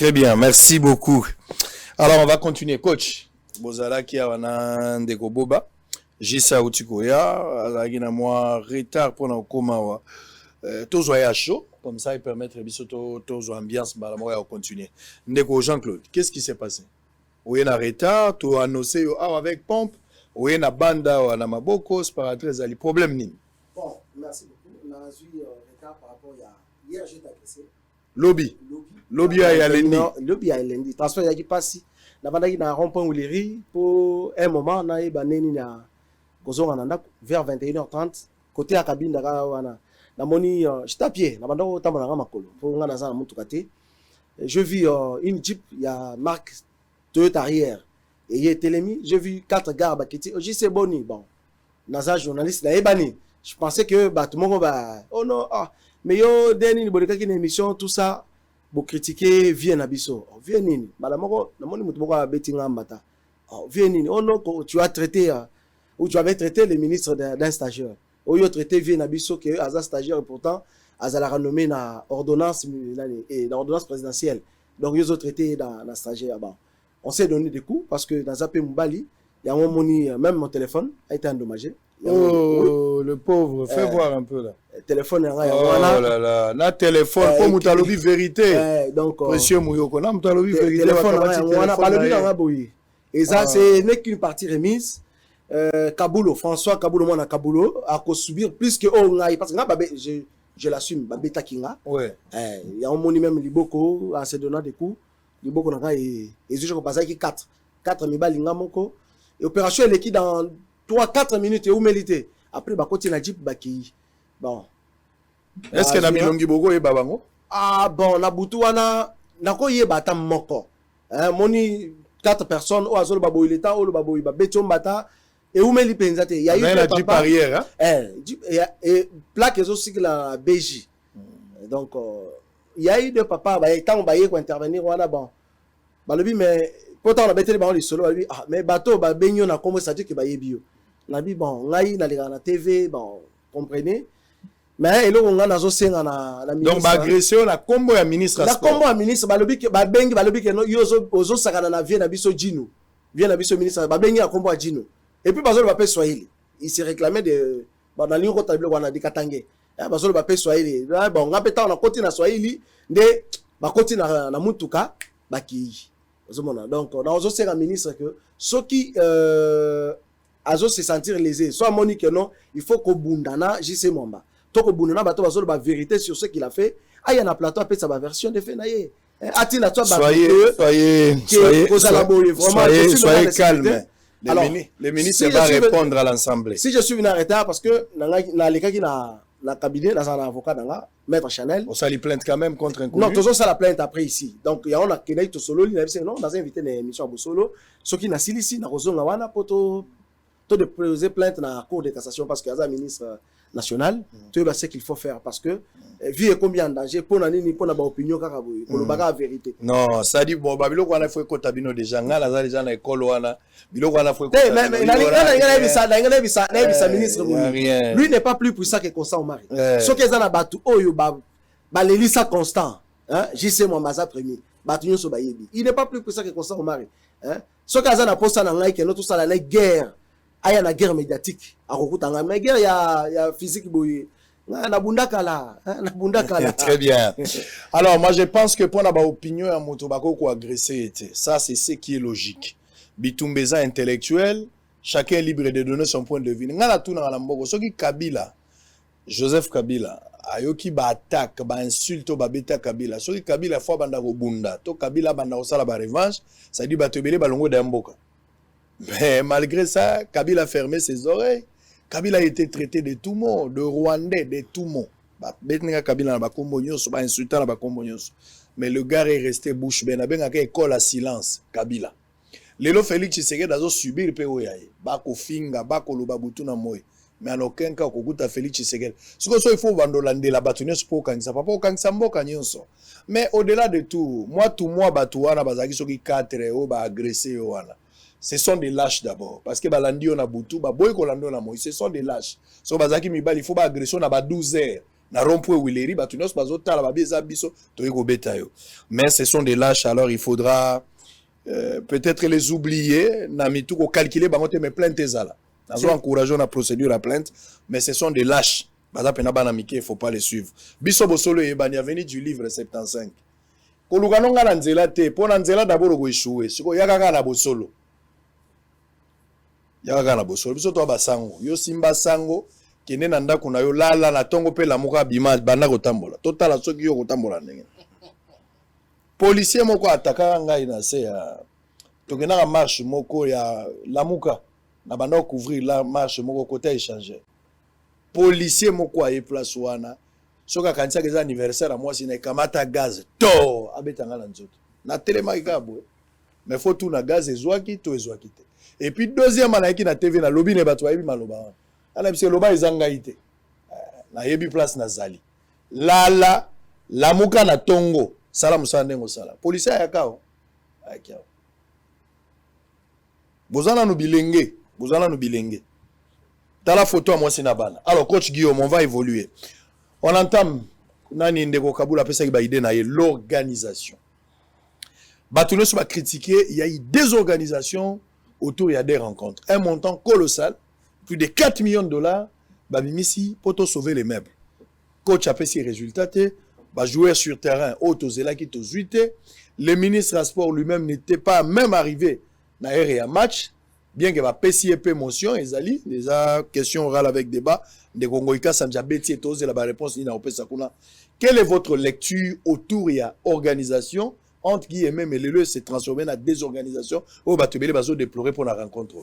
Très bien, merci beaucoup. Alors, on va continuer. Coach, Bozala qui a un de Boba. Jissa Outikoya, Alagina moi, retard pour nos coma. Tous à chaud, comme ça, il permet de tous ambiance, mais on continue. Ndeko Jean-Claude, qu'est-ce qui s'est passé? Ou il y a un retard, tu as annoncé avec pompe, ou il y a une bande à Namaboko, c'est pas très ali. Problème ni. Bon, merci beaucoup. On a eu retard par rapport à hier, j'ai agressé. Lobby à Yalendi. Lobby à Yalendi. Transfert yaki passi. Na banda ki na rond-point Ouleri pour un moment na e baneni na kozonga nanda vers 21h30 côté à cabine da wana. Na moni j'étais à pied, na banda ko tamba na makolo. Pour nga na za na mutuka te. Je vis une Jeep, il y a marque Toyota arrière. Et il y a Télémi, j'ai vu 4 gars bakiti. J'ai c'est boni bon. Naza journaliste na ebani. Je pensais que bah tout le monde va oh non ah mais yo deni ni boleka ki na émission tout ça bo critiquer Vienne Abisso. Vienne nini madame ko na moni mutu moko betinga mbata. Oh Vienne nini oh non tu as traité ou tu avais traité le ministre d'un stagiaire. Ou yo traité Vienne Abisso que Aza stagiaire et pourtant Aza la renommé na ordonnance et dans ordonnance présidentielle. Donc ils ont traité dans la stagiaire bon. On s'est donné des coups parce que dans Zapé Mbali, il y a un moni même mon téléphone a été endommagé. Oh, le pauvre, fais voir un peu là. Téléphone, oh là là, na téléphone, pour Moutalobi vérité. Donc, précieux Mouyoko, na Moutalobi vérité. Téléphone, on a parlé de Boui. Et ça, c'est n'est qu'une partie remise. Kaboulo, François Kaboulo, moi, Kaboulo, a subir plus que Ongaï. Parce que je l'assume, Babeta Kinga. Ouais. Il y a un moni même Liboko, en se donnant des coups. Liboko, et je passe qui 4 Mibalinga Moko. Et opération, elle est qui dans 3-4 minutes et où mérité. Après, bah, côté la Jeep, bah, qui. Bon. Est-ce que na Milongi Bogo et Babango? Ah, bon, na Boutouana, na ko ye bata moko. Moni 4 personnes, ou azol babo il était, ou le babo il va béton bata, et où mérité penzate. Il y a eu la Jeep arrière, hein? Et plaque aussi que la BJ. Donc, il y a eu deux papas, bah, quand on va y intervenir, on a bon. Bah, le mais, pourtant, on a bêté les ballons, les solo, ah, mais bateau, bah, baignon, on a comment ça dit que bah, y bio. Na bi bon ngai na la TV bon comprenez mais elo nga nazo senga na ministre donc ba agression na combo ya ministre la combo ya ministre balobi ke ba bengi no yozo ozo sakana na vie na biso Djino ministre ba bengi na combo ya Djino et puis bazolo ba pe Swahili il se réclamait de ba na lingo tablo wana dikatange bazolo ba pe Swahili bon nga peta na koti na Swahili nde ba koti na mutuka ba ki ozomona donc na ozo senga ministre que soki azo se sentir lésé soit Monique non il faut que bundana JC Momba to ko bundana bato bazolo ba vérité sur ce qu'il a fait aya na plateau après sa version de fait na ye atila toi soyez calme. Le ministre va répondre à l'Assemblée. Si je suis venu en retard parce que na leka ki na cabinet dans un avocat dans maître Chanel on s'allie plainte quand même contre un connu. non toujours ça la plainte après ici donc il y a on a kenai to solo li na non dans invité na émission à solo ce qui na silisi na kozonga wana poto de déposer plainte dans la Cour de cassation parce qu'il y a un ministre national, tu sais ce qu'il faut faire parce que vie est combien en danger pour nani pour na ba opinion kaka boy pour le baga vérité. Non, ça dit bon babilo ko na faut ko tabino déjà ngala za déjà na école wana bilo ko na faut ko mais na bisa ministre lui n'est pas plus puissant que Constant Omari. Ce que za na batu oyo ba lelisa Constant, hein, JC Mwambaza premier. Batu nyo so ba yebi. Il n'est pas plus puissant que Constant Omari, hein. Ce que za na posta na ngai que notre ça la guerre. Aya na guerre médiatique a rekutanga mais guerre ya physique boy na bundaka la très bien. Alors moi je pense que pour na ba opinion ya moto bako ko agresser ça c'est ce qui est logique bitumbeza intellectuel chacun est libre de donner son point de vue ngala tuna na mboko soki Kabila Joseph Kabila ayoki ba attaque ba insulte ba beta Kabila soki Kabila fois banda ko bunda to Kabila banda ko sala ba revanche ça dit ba tebele balongo da mboka. Mais malgré ça, Kabila a fermé ses oreilles. Kabila a été traité de tout mot, de Rwandais, de tout mot. Mais le gars est resté bouche bée. Il a école à silence, Kabila. Lelo Félix Tshisekedi a subir POYAE. Bako finga, bako lobabutu na moy. Mais en aucun cas, Kokuta Félix Tshisekedi. Ce qu'il faut vandolande la bâtonneuse pour Kangsa. Papa, Kangsa Mboka nyonso. Mais au-delà de tout, moi, Batouana, Bazaki, Soki 4, ou ba agressé, ouana. Ce sont des lâches d'abord. Parce que Balandi on a Boutou, Boy Kolando on a Moïse, ce sont des lâches. So Bazaki Mibal, il faut pas agression à 12 heures. na rond-point Wileri ba tunos bazo tala ba biza biso to yeko beta yo. Mais ce sont des lâches, alors il faudra peut-être les oublier, na mitu ko calculer ba mote me plainte ezala. Nazo encourager na procédure à plainte, mais ce sont des lâches. Baza pena bana mike, il faut pas les suivre. Biso bosolo e bani venu du livre 75. Ko lugano ngala nzela te, pona nzela d'abord ko échouer. Siko yaka kana bosolo. Yaka kana bosolo. Biso to ba sango. Yo simba sango kene na ndako na yo lala na tongo pe la muka bima banda ko tambola. Totala soki yo ko tambola ndenge. Policier moko ataka ngai na se ya tokena marche moko ya lamuka na banda couvrir la marche moko côté échanger. Policier moko a place wana soka kanisa keza anniversaire à moi si na kamata gaz to abetanga na nzoto na telema ikabwe mais faut tout na gaz ezwaki to ezwaki te. Et puis deuxième anaiki na TV na lobby ne bato yebi maloba ana bise loba ezanga ite na yebi place na zali lala lamuka na tongo sala musala ndengo sala policier ya kao akiao bozana no bilenge dans la photo à moi c'est nabana. Alors coach Guillaume, on va évoluer. On entame nani ndeko kabula pesa ki ba idée na l'organisation. Batuno va critiquer, il y a eu des organisations autour il y a des rencontres. Un montant colossal, plus de 4 millions de dollars, babimisi pour sauver les meubles. Coach a fait ses résultats, ba jouer sur terrain, autozela qui tozuite. Le ministre des Sports lui-même n'était pas même arrivé na area match. Bien que ma PCP motion, ezali, déjà question orale avec débat, de Congoïka Sanjabeti et Tose, la réponse ni na Opesakuna. Quelle est votre lecture autour de l'organisation entre guillemets, mais le lieu s'est transformé en désorganisation où Batubele va se déplorer pour la rencontre?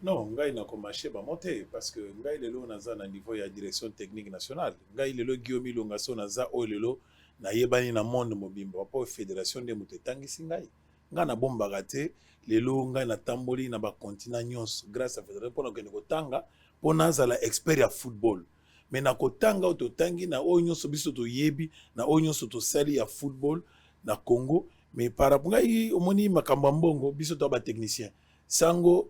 Non, ngai na komaché ba monter parce que ngai lelo naza na niveau ya direction technique nationale. Ngai lelo Guillaume Longaso naza o lelo na yebani na monde mobimba pa fédération de mutetangi singai. Nga na bomba gate lelo nga na tamboli na ba continent nyons grâce à fédération pour que kotanga pona za la expert ya football mais na kotanga ototangi na onyo so biso to yebi na onyo so to sali ya football na Congo mais par rapport ngai omoni makamba mbongo biso to ba technicien sango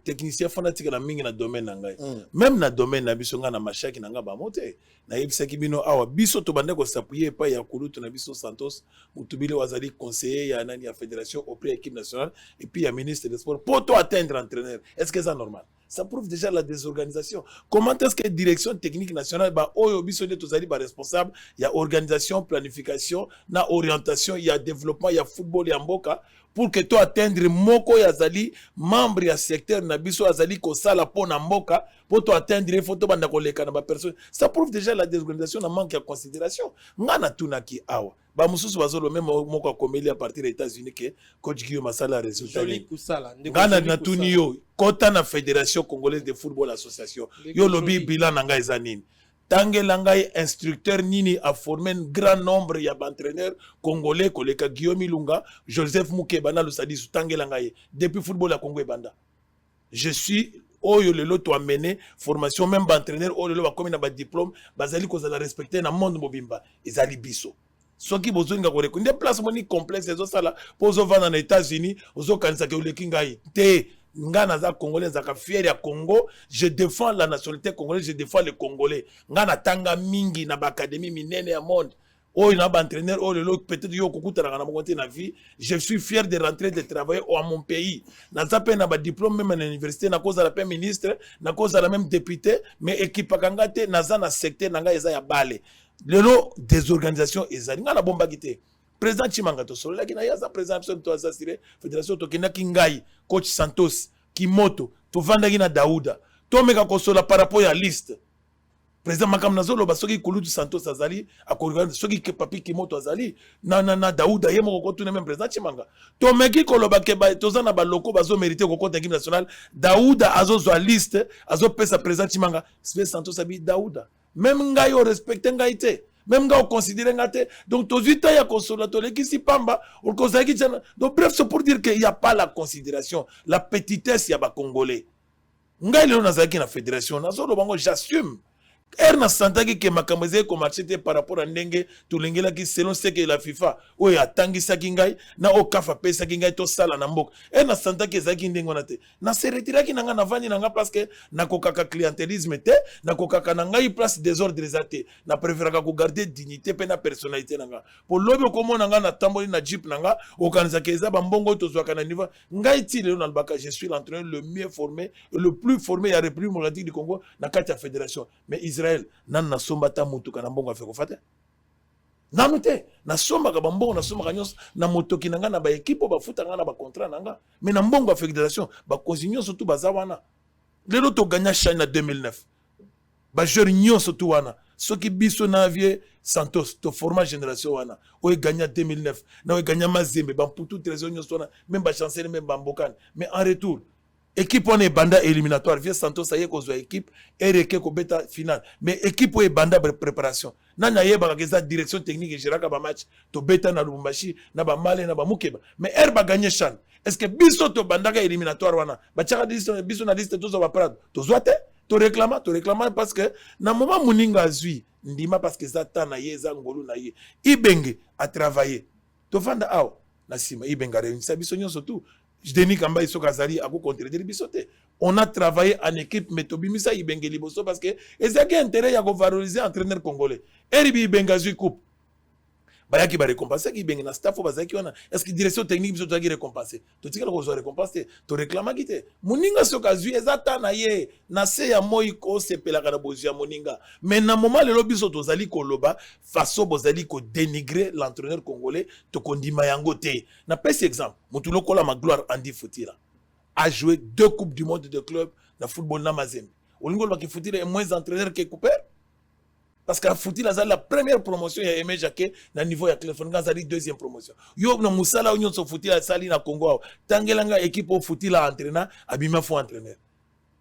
technicien fanatique na mingi na domaine na ngai même na domaine na biso nga na mashaki na nga ba mote na yebisaki bino awa biso to bande ko s'appuyer pa ya kulutu na biso Santos mutubile wazali conseiller ya nani ya fédération auprès équipe nationale et puis ya ministre des sports pour to atteindre entraîneur. Est-ce que c'est normal? Ça prouve déjà la désorganisation. Comment est-ce que la direction technique nationale ba oyo biso de tozali ba responsable ya organisation, planification, na orientation, ya développement, ya football ya mboka pour que toi atteindre moko ya zali membre ya secteur na biso azali ko sala pona mboka pour toi atteindre photo banda ko leka na ba personne. Ça prouve déjà la désorganisation na manque ya considération. Ngana tunaki awa ba mususu bazolo même moko komeli à partir des États-Unis que coach Guillaume Masala résultat. Ngana na tuniyo kota na fédération congolaise de football association. Yo lobi bilan na ngai zanini. Tangelangai instructeur nini a formé un grand nombre d'entraîneurs congolais koleka Guillaume Lunga, Joseph Moukebana le sadi Tangelangai depuis football à Congo et Banda. Je suis oyo lelo to amener formation même entraîneur oyo lelo ba komi na ba diplôme bazali ko za respecter na monde mobimba ezali biso. Soki bozonga ko rekonde place moni complexe ezo sala pozo vana na États-Unis ozo kanisa ke oleki ngai te. Ngana za Congolais zaka fier ya Congo, je défends la nationalité congolaise, je défends les Congolais. Ngana tanga mingi na académie minene ya monde. Oh, il a un entraîneur, oh, peut-être yo kokuta na monter na vie. Je suis fier de rentrer de travailler à mon pays. Na zape na ba diplôme même à l'université, na cause la même ministre, na cause la même député, mais équipe kangate na za na secteur na nga eza ya bale. Lelo des organisations ezali ngana bomba gité. Président Chimanga to solo lakini yaza président to asasire fédération to kinaki ngai coach Santos Kimoto to vanda gina Dauda to meka kosola par rapport à liste président makamna zolo basoki kulutu Santos azali akorganize soki ke papi Kimoto azali na Dauda yemo ko tuna même président Chimanga to meki koloba ke ba tozana ba loko bazo mériter ko compte équipe nationale Dauda azozo liste azo pesa président Chimanga c'est Santos abi Dauda même ngai o respecter ngai te. Même quand on considère ngate, donc tous les temps il y a consolateur qui si pamba, on considère qui donc bref c'est pour dire qu'il n'y a pas la considération, la petitesse il y a pas congolais. Ngai le nazaki na fédération, na solo bango j'assume erna santaki ke makamweze ko marché par rapport à ndenge tulengela ki selon ce que la FIFA o ya tangisa kingai na o kafa pesa kingai to sala na mboka erna santaki ezaki ndenge wana te na se retira ki nanga na vandi nanga parce que na kokaka clientélisme te na kokaka na ngai place désordre ezate na préféraka ko garder dignité pe na personnalité nanga pour lobe ko mona nga na tamboli na jeep nanga o kanza ke eza ba mbongo to zwaka na niveau ngai ti lelo na lbaka je suis l'entraîneur le mieux formé le plus formé ya République démocratique du Congo na kati ya fédération mais Israël nan na somba ta mutuka na mbongo afeko fate nanu te na somba ka mbongo na somba ka nyos na motoki nanga na ba équipe ba futa nga na ba contrat nanga mais na mbongo ya fédération ba consignation surtout bazawana lelo to gagna CHAN na 2009 ba joueur nyon surtout wana soki biso na vie Santos to format génération wana o gagna 2009 na o gagna Mazembe ba putu trésor nyon wana même ba chancelier même ba mbokane mais en retour équipe on est banda éliminatoire vieux Santos ça y est qu'on soit équipe et reke ko beta finale mais équipe on est banda préparation nana yeba ka direction technique et géraka ba match to beta na Lubumbashi na ba Male na ba Mukeba mais ba gagner CHAN est-ce que biso to banda ka éliminatoire wana ba tchaka biso na liste to zo ba prado to zoate to réclama parce que na moment muninga azui ndima parce que ça tana yeza ngolu na ye ibenge a travailler to fanda aw na sima ibenga réunir biso nyonso tout Denis Kamba iso kazali ako contredire bisote. On a travaillé en équipe mais tobimisa ibengeli boso parce que ezaki intérêt ya ko valoriser entraîneur congolais. Eribi ibengazui coupe. Bayaki ba récompenser ki ibenge na staff bazaki wana. Est-ce que direction technique biso tozaki récompenser? To tikala ko zo récompenser, to réclama kite. Moninga so kazui ezata na ye na se ya moi ko sepela kana bozia moninga. Mais na moment le biso tozali ko loba façon bozali ko dénigrer l'entraîneur congolais to kondima yango te. Na pesi exemple, mutulo kola ma gloire Andy Futila a joué 2 coupes du monde de club na football na Mazembe. Olingo ba ki Futila est moins entraîneur que Cooper. Parce que Futila a la première promotion, il y a Aimé Jacquet, na niveau ya Cléphane Gazali, deuxième promotion. Yo na Moussala Union so Futila sali na Congo. Tangelanga équipe au Futila entraîneur, abima fo entraîneur.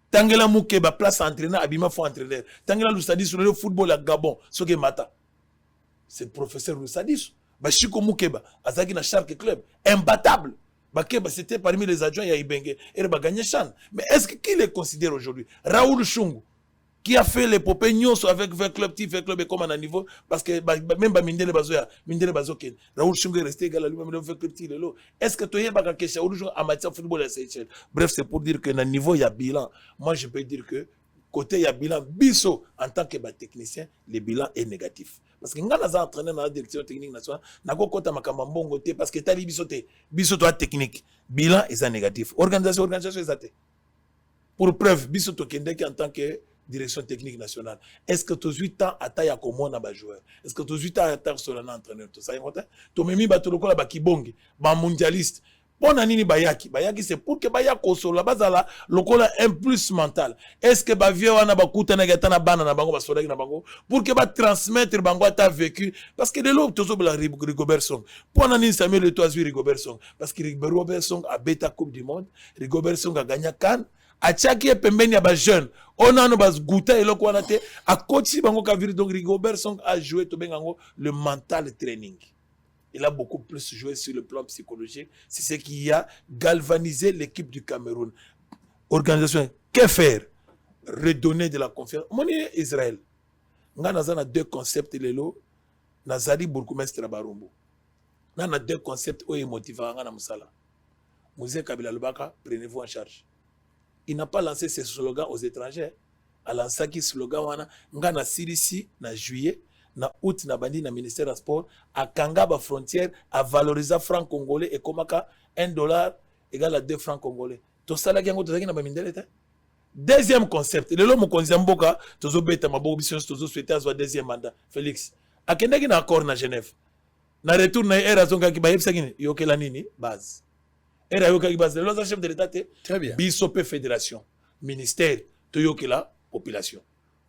Tangela Mukeba place entraîneur, abima fo entraîneur. Tangela Lusadi sur le football à Gabon, soke mata. C'est le professeur Lusadi. Bashiko Mukeba, azaki na Shark Club, imbattable. Bakeba c'était parmi les adjoints ya Ibenge et ba gagné CHAN. Mais est-ce qu'il les considère aujourd'hui? Raoul Chungu qui a fait l'épopée Nyonso avec 20 clubs, fait club et comme à niveau, parce que même Mindele Bazoken, Raoul Chungu est resté égal à lui-même, 20 clubs lelo. Est-ce que tu es pas question aujourd'hui en matière de football à Seychelles? Bref, c'est pour dire que dans niveau il y a bilan. Moi je peux dire que côté il y a bilan biso en tant que technicien, le bilan est négatif. Parce que ngana za entraîneur dans la direction technique nationale, na ko kota makamba mbongo te parce que tali biso to technique, bilan est négatif. Organisation est pour preuve biso to kendeki en tant que direction technique nationale. Est-ce que tu as 8 ans à taille à comment na ba joueur? Est-ce que tu as 8 ans à taille sur un entraîneur? Tu sais quoi? Tu memi ba to lokola ba kibongi, ba mondialiste. Pona nini bayaki c'est pour que bayako sur la base la lokola un plus mental. Est-ce que ba vieux wana ba kutana gata na bana na bango ba soda na bango pour que ba transmettre bango ta vécu parce que de l'autre tozo la Rigobert Song. Pona nini Samuel Eto'o Rigobert Song parce que Rigobert Song a beta coupe du monde, Rigobert Song a gagné CAN. A tchaki pembeni ya ba jeune on a no bas gouta eloko wana te a coach bango ka viri donc Rigobert Song a joué to bengango le mental training. Il a beaucoup plus joué sur le plan psychologique. C'est ce qui a galvanisé l'équipe du Cameroun. Organisation, que faire? Redonner de la confiance. Mon Israël. Nous avons 2 concepts lelo. Nazali bourgmestre Barumbu. Nous avons 2 concepts où motivant na musala. Mouzé Kabila Lubaka, prenez-vous en charge. Il n'a pas lancé ce slogan aux étrangers. Il a lancé ce slogan wana ngana sirisi na juillet. Na août na bandi na ministère des sports à kanga ba frontière à valoriser franc congolais et komaka $1 égale à 2 francs congolais. To sala yango to zaki na ba mindele te. Deuxième concept, le lomo konzi mboka tozo beta maboko biso tozo souhaiter azwa deuxième mandat. Félix akendaki na accord na Genève. Na retour na era zonga ki ba yebisa kini yokela nini base. Era yokaki base le chef de l'état te. Très bien. Bisope fédération, ministère to yokela population.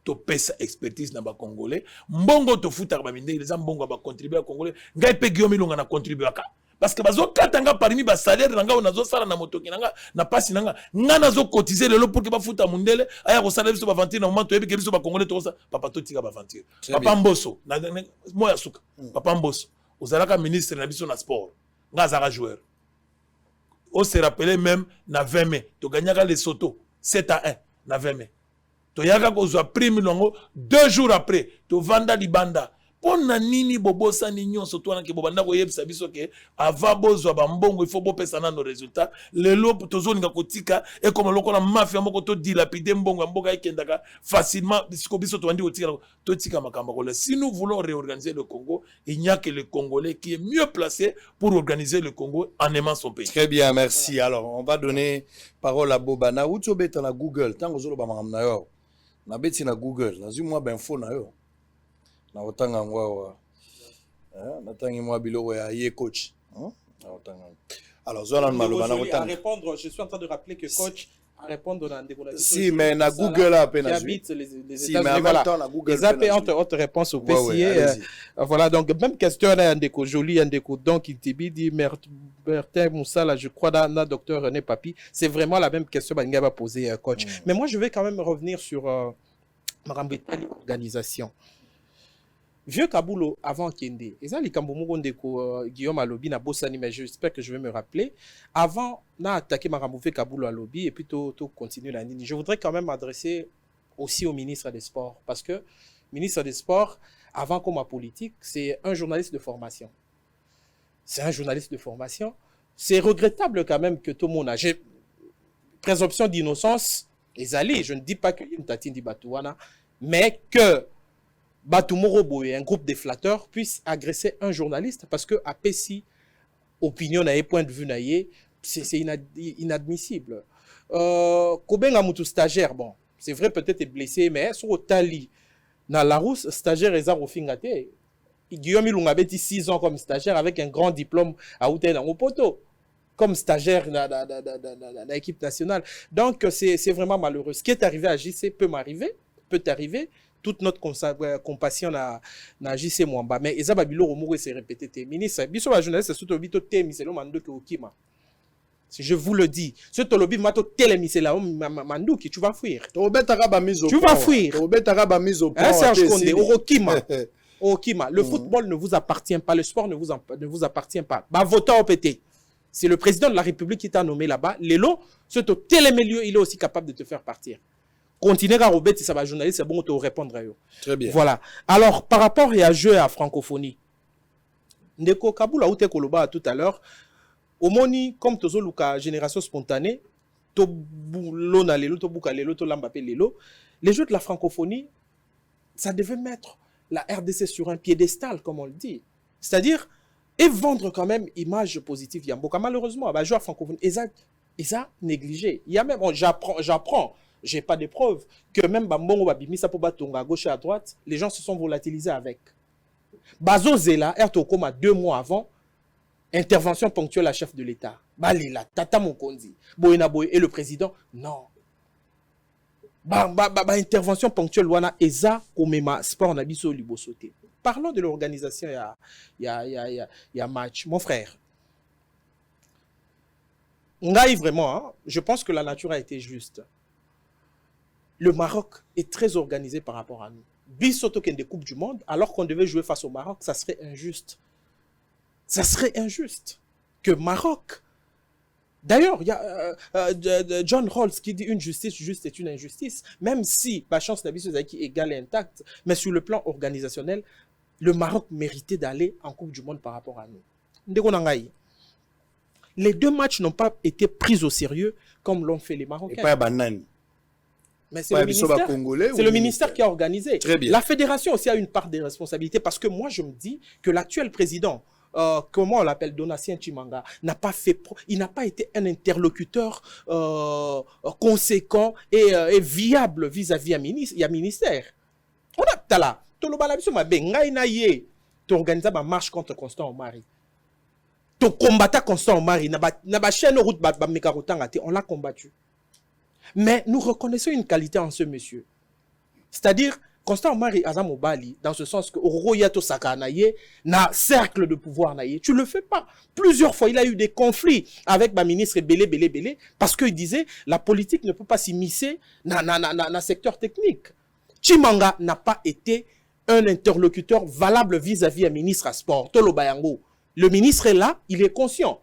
To pesa expertise na ba congolais mbongo to futa ba minde les mbongo ba contribuer à congolais ngai pe Guillaume Ilunga na contribuer aka parce que bazo katanga parmi ba salaire nanga onazo sala na motoki nanga na pasi nanga ngana zo cotiser lelo pour que ba futa mundele aya ko sala biso ba ventir na moment to yebi ke biso ba congolais to sa papa to tika ba ventir papa Mboso na moya suka papa Mboso ozalaka ministre na biso na sport ngazaka joueur on se rappelait même na 20 mai to gagnaka les Soto 7-1 na 20 mai toyaka kozwa prime longo 2 jours après tovanda libanda pona nini bobosani nyonso twana ke bobanda koyebisa biso ke avant bozwa bambongo il faut bopesa nano résultat lelo tozolinga kotika e comme lokola mafia moko to dilapide mbongo mboka ekendaka facilement bisiko biso towandi totika makamba kola. Si nous voulons réorganiser le Congo, il n'y a que le Congolais qui est mieux placé pour organiser le Congo en aimant son pays. Très bien, merci. Voilà. Alors, on va donner parole à Bobana. Où tu es na Google? Tant que vous avez na Google, moi ben info na yo. Na otanga ngwa na tangi moi biloko ya ye coach. Na otanga. Alors, Zolan Maloba na otanga. Répondre, je suis en train de rappeler que coach à répondre dans des si mais na Google à peine habite les si mais en même temps na Google les AP entre réponse au PCA voilà donc même question là ndeko joli ndeko donc il dit Bertin Moussala je crois dans docteur René Papi c'est vraiment la même question balinga va poser coach mais moi je vais quand même revenir sur Marambetali organisation. Vieux Kabulo avant Kende, et ça les Kamboumou ndeko Guillaume Alobi na bossani mais j'espère que je vais me rappeler avant na attaqué Maramouvé Kabulo à Alobi et puis tout continuer la ligne. Je voudrais quand même m'adresser aussi au ministre des Sports parce que ministre des Sports avant comme à politique, c'est un journaliste de formation. C'est un journaliste de formation. C'est regrettable quand même que tout le monde a présomption d'innocence les alliés, je ne dis pas que Yimtatine di Batouana mais que Batumoro Boye, un groupe de flatteurs, puisse agresser un journaliste parce que à Pessi, opinion et point de vue c'est inadmissible. Kobenga Moutou stagiaire, bon, c'est vrai peut-être est blessé, mais sur Otali, dans la rousse, stagiaire est au fingate. Guillaume Ilunga avait 6 ans comme stagiaire avec un grand diplôme à Outen dans Opoto, comme stagiaire dans l'équipe nationale. Donc c'est vraiment malheureux. Ce qui est arrivé à JC peut t'arriver. Toute notre compassion na JC Mwamba mais ezaba biloko moko se répéter ministre biso ba journaliste surtout bito temiselo mandoki okima si je vous le dis ce tolobi mato telemisela mandoki tu vas fuir tu vas fuir au point Serge Condé okima le football ne vous appartient pas le sport ne vous appartient pas ba votant au PT c'est le président de la République qui t'a nommé là-bas lelo ce télémilieu il est aussi capable de te faire partir. Continuez à Robert, ça va journaliste, c'est bon, te répondre à eux. Très bien. Voilà. Alors, par rapport à jeu à francophonie, Ndeko Kabula ou Tekoloba tout à l'heure, au moni, comme Tozo Luka, génération spontanée, Tobulona Lelo, Tobuka Lelo, Tolambapé Lelo, les jeux de la francophonie, ça devait mettre la RDC sur un piédestal, comme on le dit. C'est-à-dire, et vendre quand même image positive. Yamboka, malheureusement, bah, joueur francophonie, ils ont négligé. Il y a même, j'apprends. J'ai pas de preuves que même Bambongo Babimisa pour Batonga à gauche et à droite, les gens se sont volatilisés avec. Bazo Zela, Ertokoma 2 mois avant, intervention ponctuelle à chef de l'État. Balila, Tata Mokondi, Boyena Boy et le président, non. Intervention ponctuelle, Wana Eza, Komema, Sport Nabiso Libosote. Parlons de l'organisation, il y a match. Mon frère, Ngaï vraiment, hein, je pense que la nature a été juste. Le Maroc est très organisé par rapport à nous. Bissoto qui est des Coupes du Monde, alors qu'on devait jouer face au Maroc, ça serait injuste. Ça serait injuste que Maroc... D'ailleurs, il y a John Rawls qui dit une justice juste est une injustice, même si la chance d'Abisso qui est égale et intacte, mais sur le plan organisationnel, le Maroc méritait d'aller en Coupe du Monde par rapport à nous. Les 2 matchs n'ont pas été pris au sérieux comme l'ont fait les Marocains. Et pas banane. Mais c'est le ministère qui a organisé. La fédération aussi a une part des responsabilités parce que moi je me dis que l'actuel président, comment on l'appelle, Donatien Chimanga, n'a pas été un interlocuteur conséquent et viable vis-à-vis du ministère. On a là, tu organises ma marche contre Constant Omari. Tu combattais Constant Omari, on l'a combattu. Mais nous reconnaissons une qualité en ce monsieur. C'est-à-dire, Constant Omari Azamobali, dans ce sens que Oroyato Sakanaye, n'a cercle de pouvoir naye. Tu ne le fais pas. Plusieurs fois, il a eu des conflits avec ma ministre Belé, parce qu'il disait la politique ne peut pas s'immiscer dans le secteur technique. Chimanga n'a pas été un interlocuteur valable vis-à-vis un ministre à sport. Tolo Bayango. Le ministre est là, il est conscient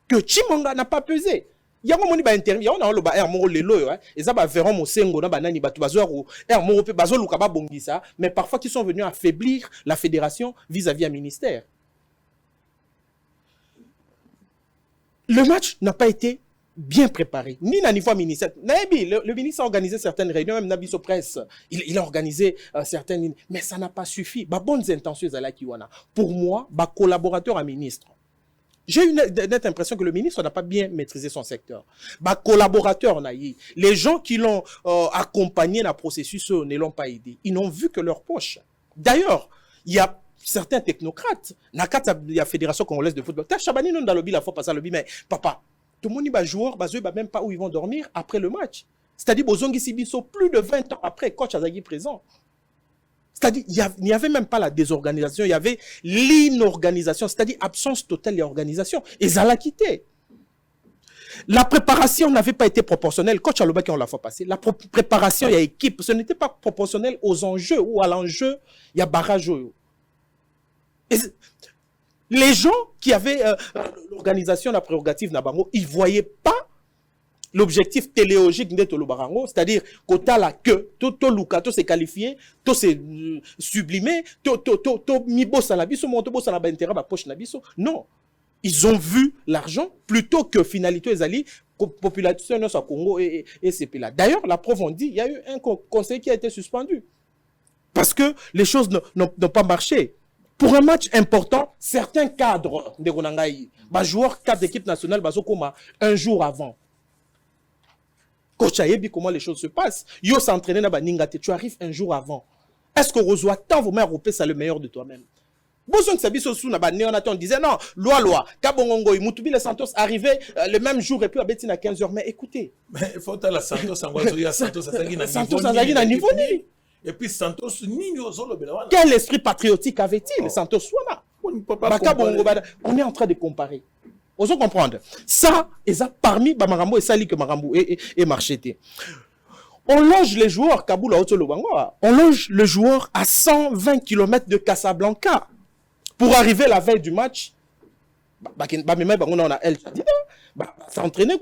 que Chimanga n'a pas pesé. yango moni ba interview on a lo ba er mo lelo et ça ba verront mo sengo na banani ba bazo er mo pe bazo luka ba bongisa mais parfois qui sont venus affaiblir la fédération vis-à-vis un ministère. Le match n'a pas été bien préparé, ni à niveau ministère. Le ministre a organisé certaines réunions, même Nabiso Presse, il a organisé certaines, mais ça n'a pas suffi. Bah, bonnes intentions, pour moi, bah, collaborateur à ministre. J'ai une nette impression que le ministre n'a pas bien maîtrisé son secteur. Bah, collaborateur, les gens qui l'ont accompagné dans le processus ne l'ont pas aidé. Ils n'ont vu que leur poche. D'ailleurs, il y a certains technocrates, il y a la Fédération congolaise de football. T'as Chabani non dans le lobby, la fois passée le lobby, mais papa, tout le monde va jouer, il va même pas où ils vont dormir après le match. C'est-à-dire, Bozongi Sibiso, plus de 20 ans après, coach Azagi présent. C'est-à-dire, il n'y avait même pas la désorganisation, il y avait l'inorganisation, c'est-à-dire absence totale d'organisation. Et ça l'a quitté. La préparation n'avait pas été proportionnelle. Coach Alobaki, on l'a fait passer. La préparation, il y a équipe, ce n'était pas proportionnel aux enjeux ou à l'enjeu, il y a barrage. Et les gens qui avaient l'organisation, la prérogative Nabango, ils ne voyaient pas l'objectif téléologique de Tolobarango, c'est-à-dire qu'au la queue, tout Luka, tout s'est qualifié, tout s'est sublimé, tout mibo sanabiso, monto bo sanabentera, ba poche nabiso. Non. Ils ont vu l'argent plutôt que finalité ezali population au Congo et ces pays-là. D'ailleurs, la preuve on dit, il y a eu un conseil qui a été suspendu parce que les choses n'ont pas marché. Pour un match important, certains cadres de Ronangaï, joueurs cadres d'équipe nationale, un jour avant. Coach Ayebi, comment les choses se passent? Yo s'entraîner na Ningate, tu arrives un jour avant. Est-ce que reçoit tant vos mains européennes, c'est le meilleur de toi-même? Besoin de sabiso sous na on disait non, loi, Kabongongo, Mutubi les Santos arrivaient le même jour et puis à Bettina à 15h. Mais écoutez. Mais il faut que la Santos en Santos à niveau ni. Et puis Santos ni quel esprit patriotique avait-il, Santos Swana? On est en train de comparer. Vous comprendre. Ça, et ça parmi Bamarambo et Sali que Marambo et Marcheté. On loge les joueurs, Kaboula on loge le joueur à 120 km de Casablanca pour arriver la veille du match. On a El Chadida, s'entraîner,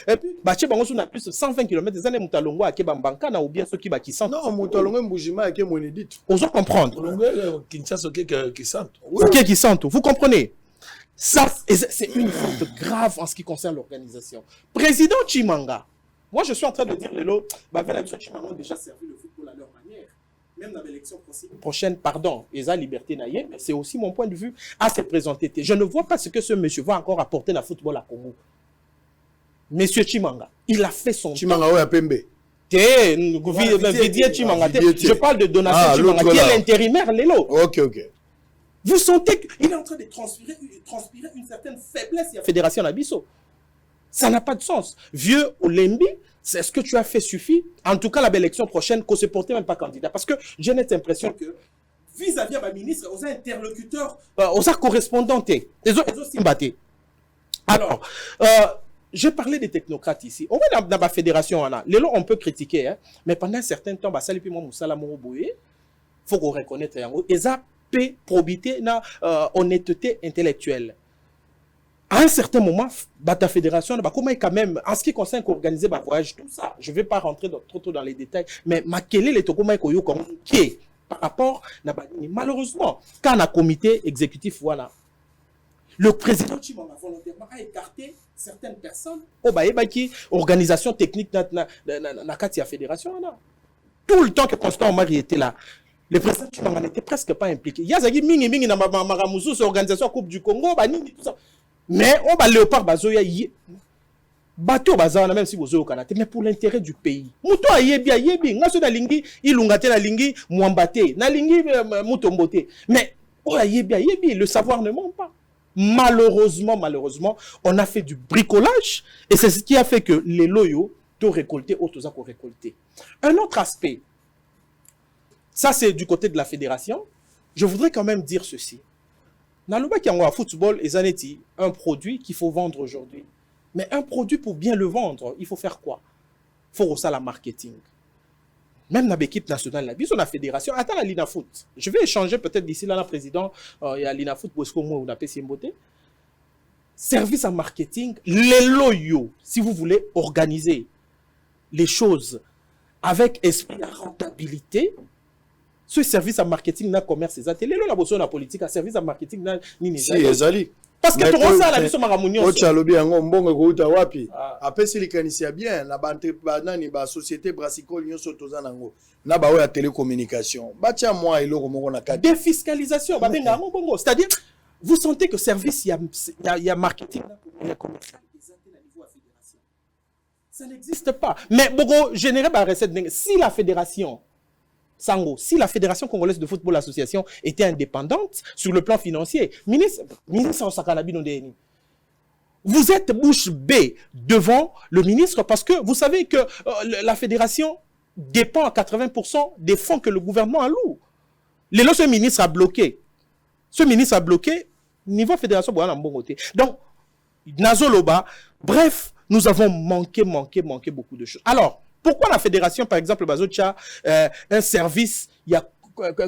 et puis, on a plus de 120 km des années, Moutalongo, à Kebambanka, ou bien ceux qui sentent. Non, Moutalongo, Mboujima, à Kemonedit. On doit comprendre. Kinshasa, qui sentent. Qui sentent, vous comprenez? Ça, c'est une faute grave en ce qui concerne l'organisation. Président Chimanga, moi je suis en train de dire, Chimanga ont déjà servi le football à leur manière. Même dans l'élection prochaine, pardon, Eza Liberté Naye, mais c'est aussi mon point de vue à se présenter. Je ne vois pas ce que ce monsieur va encore apporter dans le football à Congo. Monsieur Chimanga, il a fait son Chimanga, oui, à Pembe. Chimanga. Je parle de Donatien Chimanga, qui est l'intérimaire, Lélo. Ok. Vous sentez qu'il est en train de transpirer une certaine faiblesse à la Fédération Nabiso. Ça n'a pas de sens. Vieux Olembi, c'est ce que tu as fait suffit. En tout cas, la belle élection prochaine, qu'on se portait même pas candidat. Parce que j'ai cette impression que vis-à-vis de ma ministre, aux interlocuteurs, aux correspondants, les autres s'imbattent. Alors, j'ai parlé des technocrates ici. On va dans la fédération, on peut critiquer, hein, mais pendant un certain temps, il faut qu'on reconnaisse. Et ça, probité, honnêteté intellectuelle. À un certain moment, ta fédération, comment quand même, en ce qui concerne organiser ma voyage, tout ça, je ne vais pas rentrer trop dans les détails, mais quel est le comment qui est par rapport, malheureusement, quand on a un comité exécutif, voilà, le président Chimanga volontairement a écarté certaines personnes, organisation technique dans la fédération, tout le temps que Constant Omar était là. Le président Chimanga n'était presque pas impliqué. Il y a mingi dans ma organisation Coupe du Congo, tout ça. Mais on va léopard bazoya bateau bazana même si vous au Canada, mais pour l'intérêt du pays. Muto yebi ngaso na lingi ilungate na lingi mwambate na lingi mutombote. Mais on yebi le savoir ne ment pas. Malheureusement, on a fait du bricolage et c'est ce qui a fait que les loyaux t'ont récolté autres ont récolté. Un autre aspect. Ça c'est du côté de la fédération. Je voudrais quand même dire ceci. Dans le football, un produit qu'il faut vendre aujourd'hui. Mais un produit, pour bien le vendre, il faut faire quoi? Il faut aussi la marketing. Même dans l'équipe nationale, la fédération, attends la Lina Foot. Je vais échanger peut-être d'ici là, le président, il y a Lina Foot, parce que moi, on a Pessimboté. service en marketing, les loyaux, si vous voulez organiser les choses avec esprit de rentabilité, ce service en marketing na commerce les ateliers là bosso na politique, service en marketing na nini si ezali parce que tout ça la biso maramunyo ocha lobi yango mbongo ko uta wapi apesi likanisi ya bien na nani ba société brassicole nyoso toza nango na ba ya télécommunication batia moi eloko moko na kati défiscalisation ba benga mbongo, c'est-à-dire vous sentez que service il y a marketing na commercial des ateliers à niveau à fédération, ça n'existe pas. Mais beaucoup générer ba recette si la fédération Sango, si la Fédération congolaise de football association était indépendante sur le plan financier, ministre vous êtes bouche bée devant le ministre parce que vous savez que la fédération dépend à 80% des fonds que le gouvernement alloue. Ce ministre a bloqué. Ce ministre a bloqué niveau fédération. Donc, Nazoloba, bref, nous avons manqué beaucoup de choses. Alors, pourquoi la fédération, par exemple, Bazocha, un service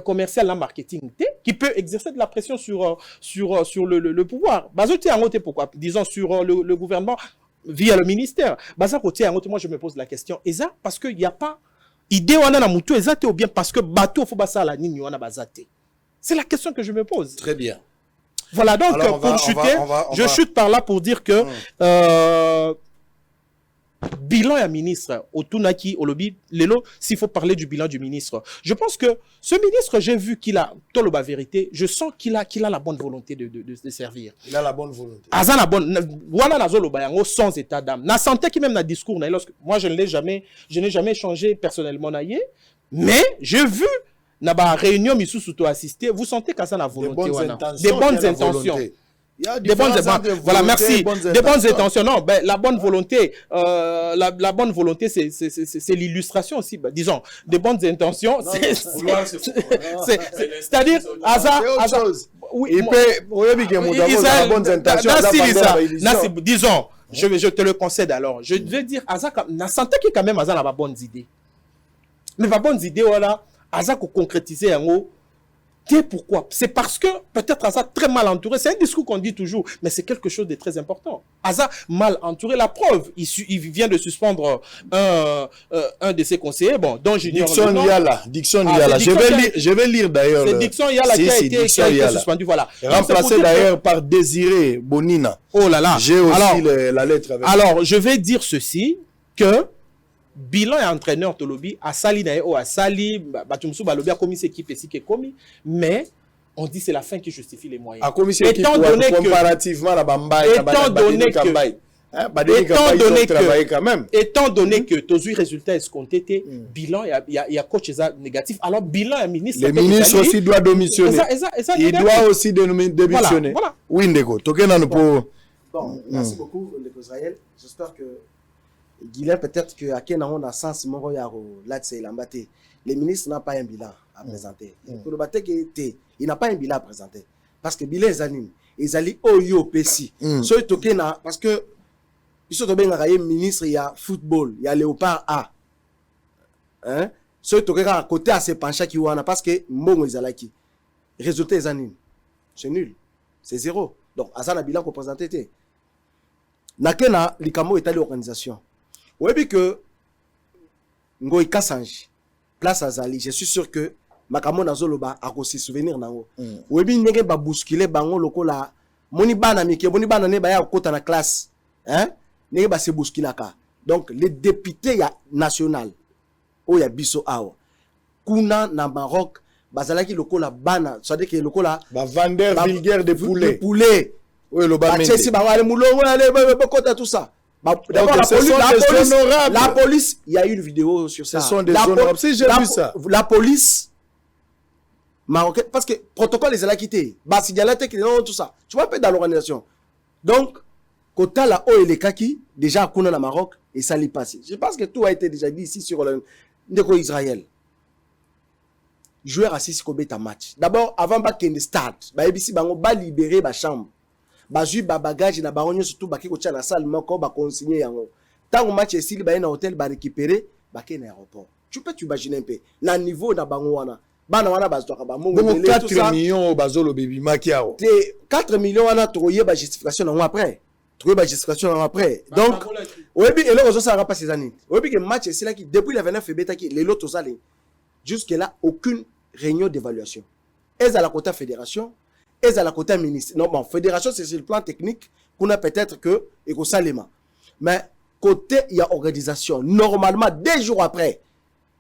commercial en marketing qui peut exercer de la pression sur le pouvoir? Bazocha, pourquoi? Disons sur le gouvernement via le ministère. Bazocha, moi je me pose la question. Et ça, parce qu'il n'y a pas idée on a moutou ou bien parce que bateau faut basa la ligne on a basaté. C'est la question que je me pose. Très bien. Voilà, donc alors, pour chuter, je chute par là pour dire que bilan à ministre, au Tunaki, au lobby, Lelo, s'il faut parler du bilan du ministre, je pense que ce ministre, j'ai vu qu'il a, la vérité, je sens qu'il a la bonne volonté de servir. Il a la bonne volonté. Azan la bonne, voilà la zolo bayango sans état d'âme. Na santé qui même na discours, moi je n'ai jamais échangé personnellement naïe, mais j'ai vu na ba réunion misu souto assisté, vous sentez qu'Azan la volonté, des bonnes intentions. Il y a des bonnes voilà, merci. Des bonnes intentions. Non, ben, la bonne volonté, la bonne volonté, c'est l'illustration aussi. Ben, disons, des bonnes intentions, c'est-à-dire, oui, disons, je te le concède alors. Je vais dire, na santé qui quand même Aza n'a pas bonnes idées. Mais pas bonnes idées, voilà, Aza qu'on concrétiser en haut. Pourquoi? C'est parce que peut-être Aza très mal entouré. C'est un discours qu'on dit toujours, mais c'est quelque chose de très important. Aza mal entouré. La preuve, il vient de suspendre un de ses conseillers, bon, dont j'ignore Dixon Yala. Dixon Yala. Je vais lire d'ailleurs. C'est Dixon Yala qui a été suspendu. Voilà. Remplacé d'ailleurs par Désiré Bonina. Oh là là. J'ai aussi la lettre avec. Alors, je vais dire ceci, que bilan et entraîneur Tolobi a sali nae a sali batumsu balobi a commis équipe ici qui est commis, mais on dit c'est la fin qui justifie les moyens. A commis équipe comparativement la Bambaye, étant donné que tous les résultats escomptés, bilan il y a coach négatif, alors bilan et ministre. Le ministre aussi doit démissionner. Il doit aussi démissionner. Voilà. Oui, Ndeko. Bon, merci beaucoup Ndeko Israël. J'espère que Guilain, peut-être que Aken a un sens, le ministre n'a pas un bilan à présenter. Pour le battre, il n'a pas un bilan à présenter. Parce que bilan est anime. Ils allaient au YOPC. Parce que, il y a un ministre, il y a football, il y a Léopard A. Hein? Ce qui est à côté à ces penchants qui ont parce que Mbongo ils allaient qui. Résultat est anime. C'est nul. C'est zéro. Donc, à ça, le bilan qu'on présentait. Nakena, l'Ikamo est à l'organisation. Oui, puis que Ngoï Kassange, place à Zali, je suis sûr que Makamo Nazoloba a aussi souvenir nango. Oui, puis Nege ba bousculer bango loko la moni bana mike, moni bana ne ba ya kota na classe. Hein? Nege ba se bousculaka. Donc, les députés national, o ya biso awa. Kuna na Maroc, bazalaki loko la bana, c'est-à-dire que loko la ba vendeur vulgaire de poulet. Poulet. Oui, le bas tout ça. D'abord, la police, il y a eu une vidéo sur ça. Ce sont des honorables. Si j'ai vu ça. La police marocaine, parce que le protocole, les a quittés. Tout ça. Tu vois, un peu dans l'organisation. Donc, quand tu as la haut et les kaki, déjà à Kouna, Maroc, et ça l'est passé. Je pense que tout a été déjà dit ici sur le Ndeko Israël. Joueur assis Kobe ta match. D'abord, avant de start, ABC va libérer la chambre. Bazui ba bagage na baronyo surtout ba kiko na salle moko ba consigner yango. Tant match est ba na hôtel ba récupérer ba ke na aéroport. Tu peux t'imaginer un peu na niveau na bango wana. bana wana bazwaka ba mbongo 4 millions bazolo baby makiao te 4 millions wana troye ba justification non après troye ba justification non après donc oyebi eloko zo sala pas ces années oyebi que match c'est là qui depuis le 29 février qui les lots zali jusque là aucune réunion d'évaluation est à la côté fédération est à la côté ministre non bon fédération c'est sur le plan technique qu'on a peut-être que et que salema mais côté il y a organisation normalement 2 jours après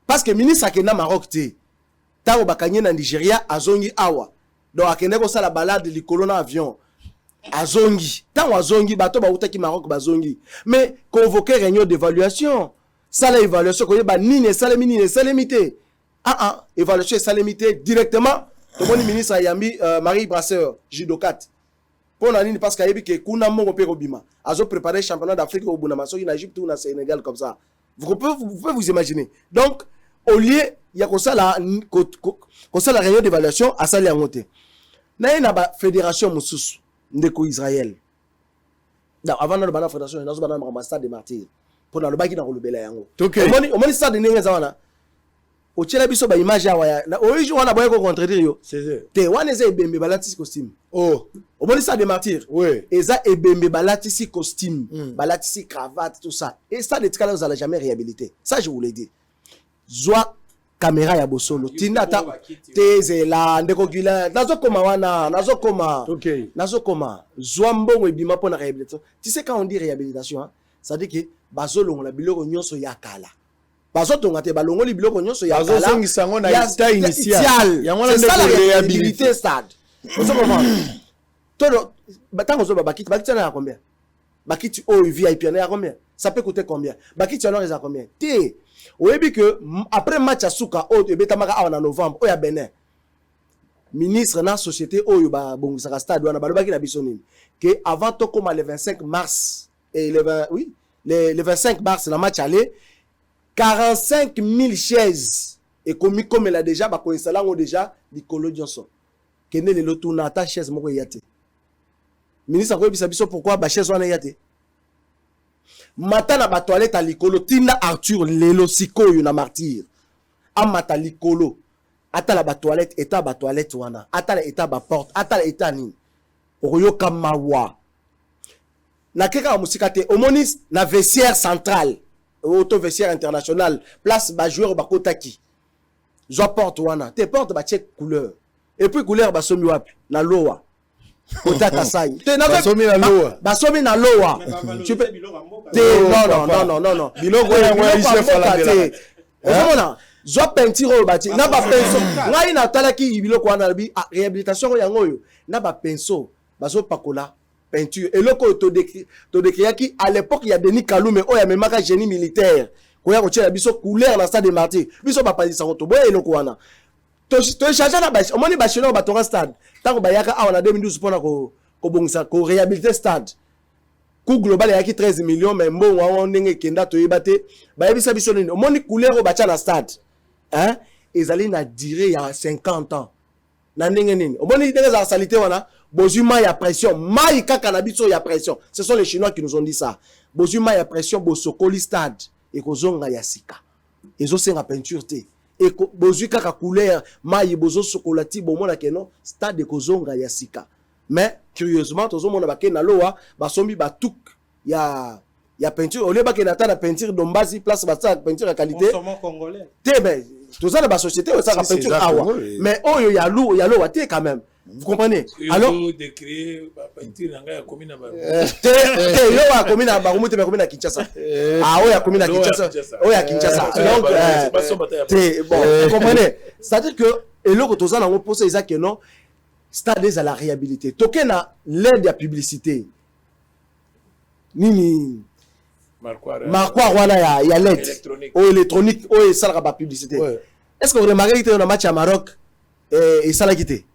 parce que ministre akena Maroc té tango bakanye na Nigeria azongi awa donc akende ko sala balade likolo na avion azongi tango azongi bato ba utaki Maroc bazongi mais convoquer réunion d'évaluation sala évaluation ko ba nini salemité évaluation salemité directement to moni ministre Ayambi Marie Brasseur judokat pour la ligne parce qu'il que kuna mongo pe robima azo préparer championnat d'Afrique au Bounamaso en Égypte ou au Sénégal comme ça vous pouvez vous imaginer donc au lieu il y a comme ça la réunion d'évaluation à ça les monter na ina ba fédération mususu ndeko Israël donc avant de la fédération na zo bana ma stade des martyrs pour na le baki na kolobela yango omoni stade ndenge za wana ochela biso ba image awa na oyi wana boye ko contredire yo c'est te wana eza ebembe balatisi costume oh omoni stade des martyrs oui eza ebembe balatisi costume balatisi cravate tout ça et stade de Tkala vous allez jamais réhabiliter ça je vous l'ai dit zwa caméra ya bosolo tinata tezela ndeko gila nazokoma wana nazokoma zwa mbongo ebima pona réhabilitation tu sais quand on dit réhabilitation hein, ça dit que bazolongo la biloko nyonso ya kala bazotonga te balongo li biloko nyonso ya kala bazosongisango na état initial yango na ndeko réhabilité stade ozokoma todo batango zo bakiti na ya combien bakiti o VIP na ya combien ça peut coûter combien bakiti alors ils a combien té oyebi que après match à Souka o ebetamaka awa en novembre o ya Benin ministre na société oyo ba bongisa stade wana balobaki na biso nini que avant to comme le 25 mars et le 25 mars la match aller 45 000 chaises et comme elle a déjà ba ko installer déjà Nicolo Johnson kene le lotuna ta chaise moko yate ministre ko bisa biso pourquoi ba chaise wana yate Matana ba toilette à likolo tinda Arthur lelo sikoyo na martyr amata likolo atala ba toilette eta ba toilette wana atala eta ba porte atala eta ni oyoka mawa na keka musika te omoni na vestiaire central auto vestiaire international place ba joueur ba kotaki zo porte wana te porte ba check couleur et puis couleur ba somi wapi na lowa Otaka sai. Basomi na lowa. Tu peux non. Biloko ya chef ala. Zo peinture bati na ba penso. Ngai na talaki biloko wana bi réhabilitation yango yo. Na ba penso bazo pakola peinture. Et loko to décrire qui à l'époque il y a Denis Kalume o ya memaka génie militaire. Ko ya ko tshela biso couleur na stade des martyrs. Biso ba palisa ko to boye eloko wana. To changer na ba omoni ba chelo ba tonga stade. Tant que yaka en 2012 pour ko réhabiliter stade coût global yaki 13 millions mais bon on ndenge kenda to yebate ba yebisa biso nini omoni couleur ba cha na stade hein ezali na durée ya 50 ans na ndenge nini omoni ndenge za salité wana bozuma ya pression mai kaka na biso ya pression ce sont les chinois qui nous ont dit ça bozuma ya pression bosokoli stade et kozonga ya sika ezo senga peinture te et bozui kaka couleur mai bozo sokolati bomona keno stade de kozonga ya sika mais curieusement tozo mona ba kena loa ba sombi ba tuk ya peinture au lieu ba kena ta na peinture dombazi place ba sa peinture de qualité congolais te mais toza na ba société o sa peinture awa mais oyo ya loa te quand même vous comprenez alors décrire ba peinture nga ya commune ba te yo wa commune ba rumute ba commune na Kinshasa o ya commune na Kinshasa o ya Kinshasa donc bon vous comprenez c'est-à-dire que eloko toza na ngo poser exact que non stade à la réhabilité tokena l'aide à publicité nini marquoir wana ya l'aide ou électronique ou ça la publicité est-ce que vous remarquez que dans le match à Maroc et ça l'a quitté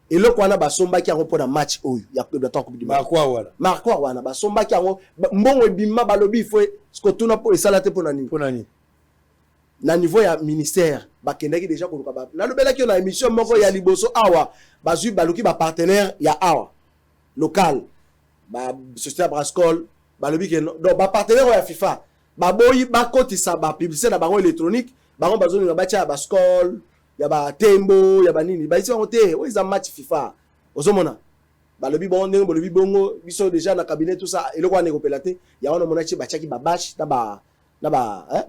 et le kwana ba somba ki pour un match oyo ya coupe du monde marquoir wana ba somba ki mbongo bimma balobi faut ce que tuna po et ça la te pour nani na niveau ya ministère bakendaki déjà ko ba na lobela ki na émission moko ya liboso awa bazui baluki ba partenaire ya awa local ba société Brascol balobi ke donc ba partenaire ya FIFA baboyi bakotisa ba publicité na bango électronique bango bazoni na bacha ba Skol ya ba Tembo ya ba nini ba isi bango te o isa match FIFA ozomona balobi bon ndenge bolobi bongo biso déjà na cabinet tout ça eloko wana ekopela te ya wana mona chi bachaki ba bâche na ba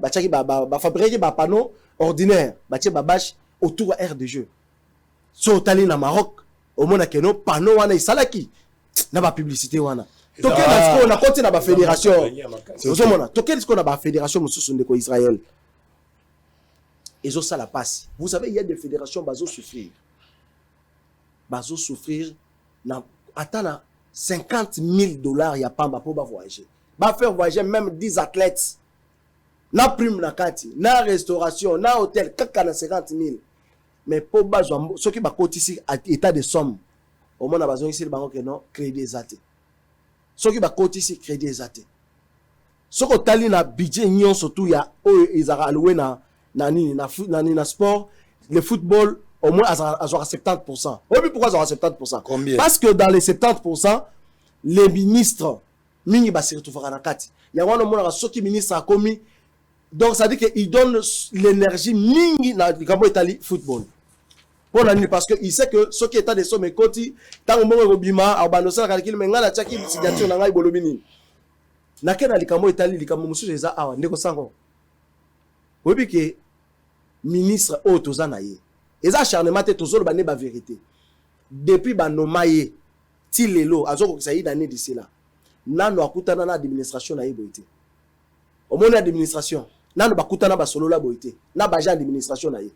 bachaki ba fabriquer ba panneau ordinaire bache ba bâche autour aire de jeu so tali na Maroc au mona keno panneau wana isalaki na ba publicité wana toke na sko na côté na ba fédération ozomona toke na sko na ba fédération mususu ndeko Israël ezo ça la passe vous savez il y a des fédérations bazo souffrir na atana $50,000 ya pamba pour ba voyager ba faire voyager même 10 athlètes na prime na kati na restauration na hôtel kaka na 50,000 mais pour bazwa ceux qui ba kotisi état de somme au moins na bazon ici bango que non crédit ezate ceux qui ba kotisi crédit ezate ce ko tali na budget nyon surtout ya o ezara alloué na nini na sport le football au moins à 70%. Oui, mais pourquoi à 70%? Combien? Parce que dans les 70%, les ministres, mingi ba sirtu faranakati. Il y a un moment ceux qui ministre a commis. Donc ça dit qu'il donne l'énergie mingi na Gabo Italie football. Pour l'année parce que il sait que ceux qui état de somme koti tant mo robima abando ça calcul menga na chaki signature na ngai bolobini. Na kena likamo Italie likamo musu eza awa ndeko sango. Oui que ministre o tozana ye. Et ça acharnement te toujours ba ne ba vérité depuis ba nomaye ti lelo azoko ça y d'année d'ici là nano akutana na administration na yeboité au moins administration nano bakutana ba solo la boité na ba agent administration na ye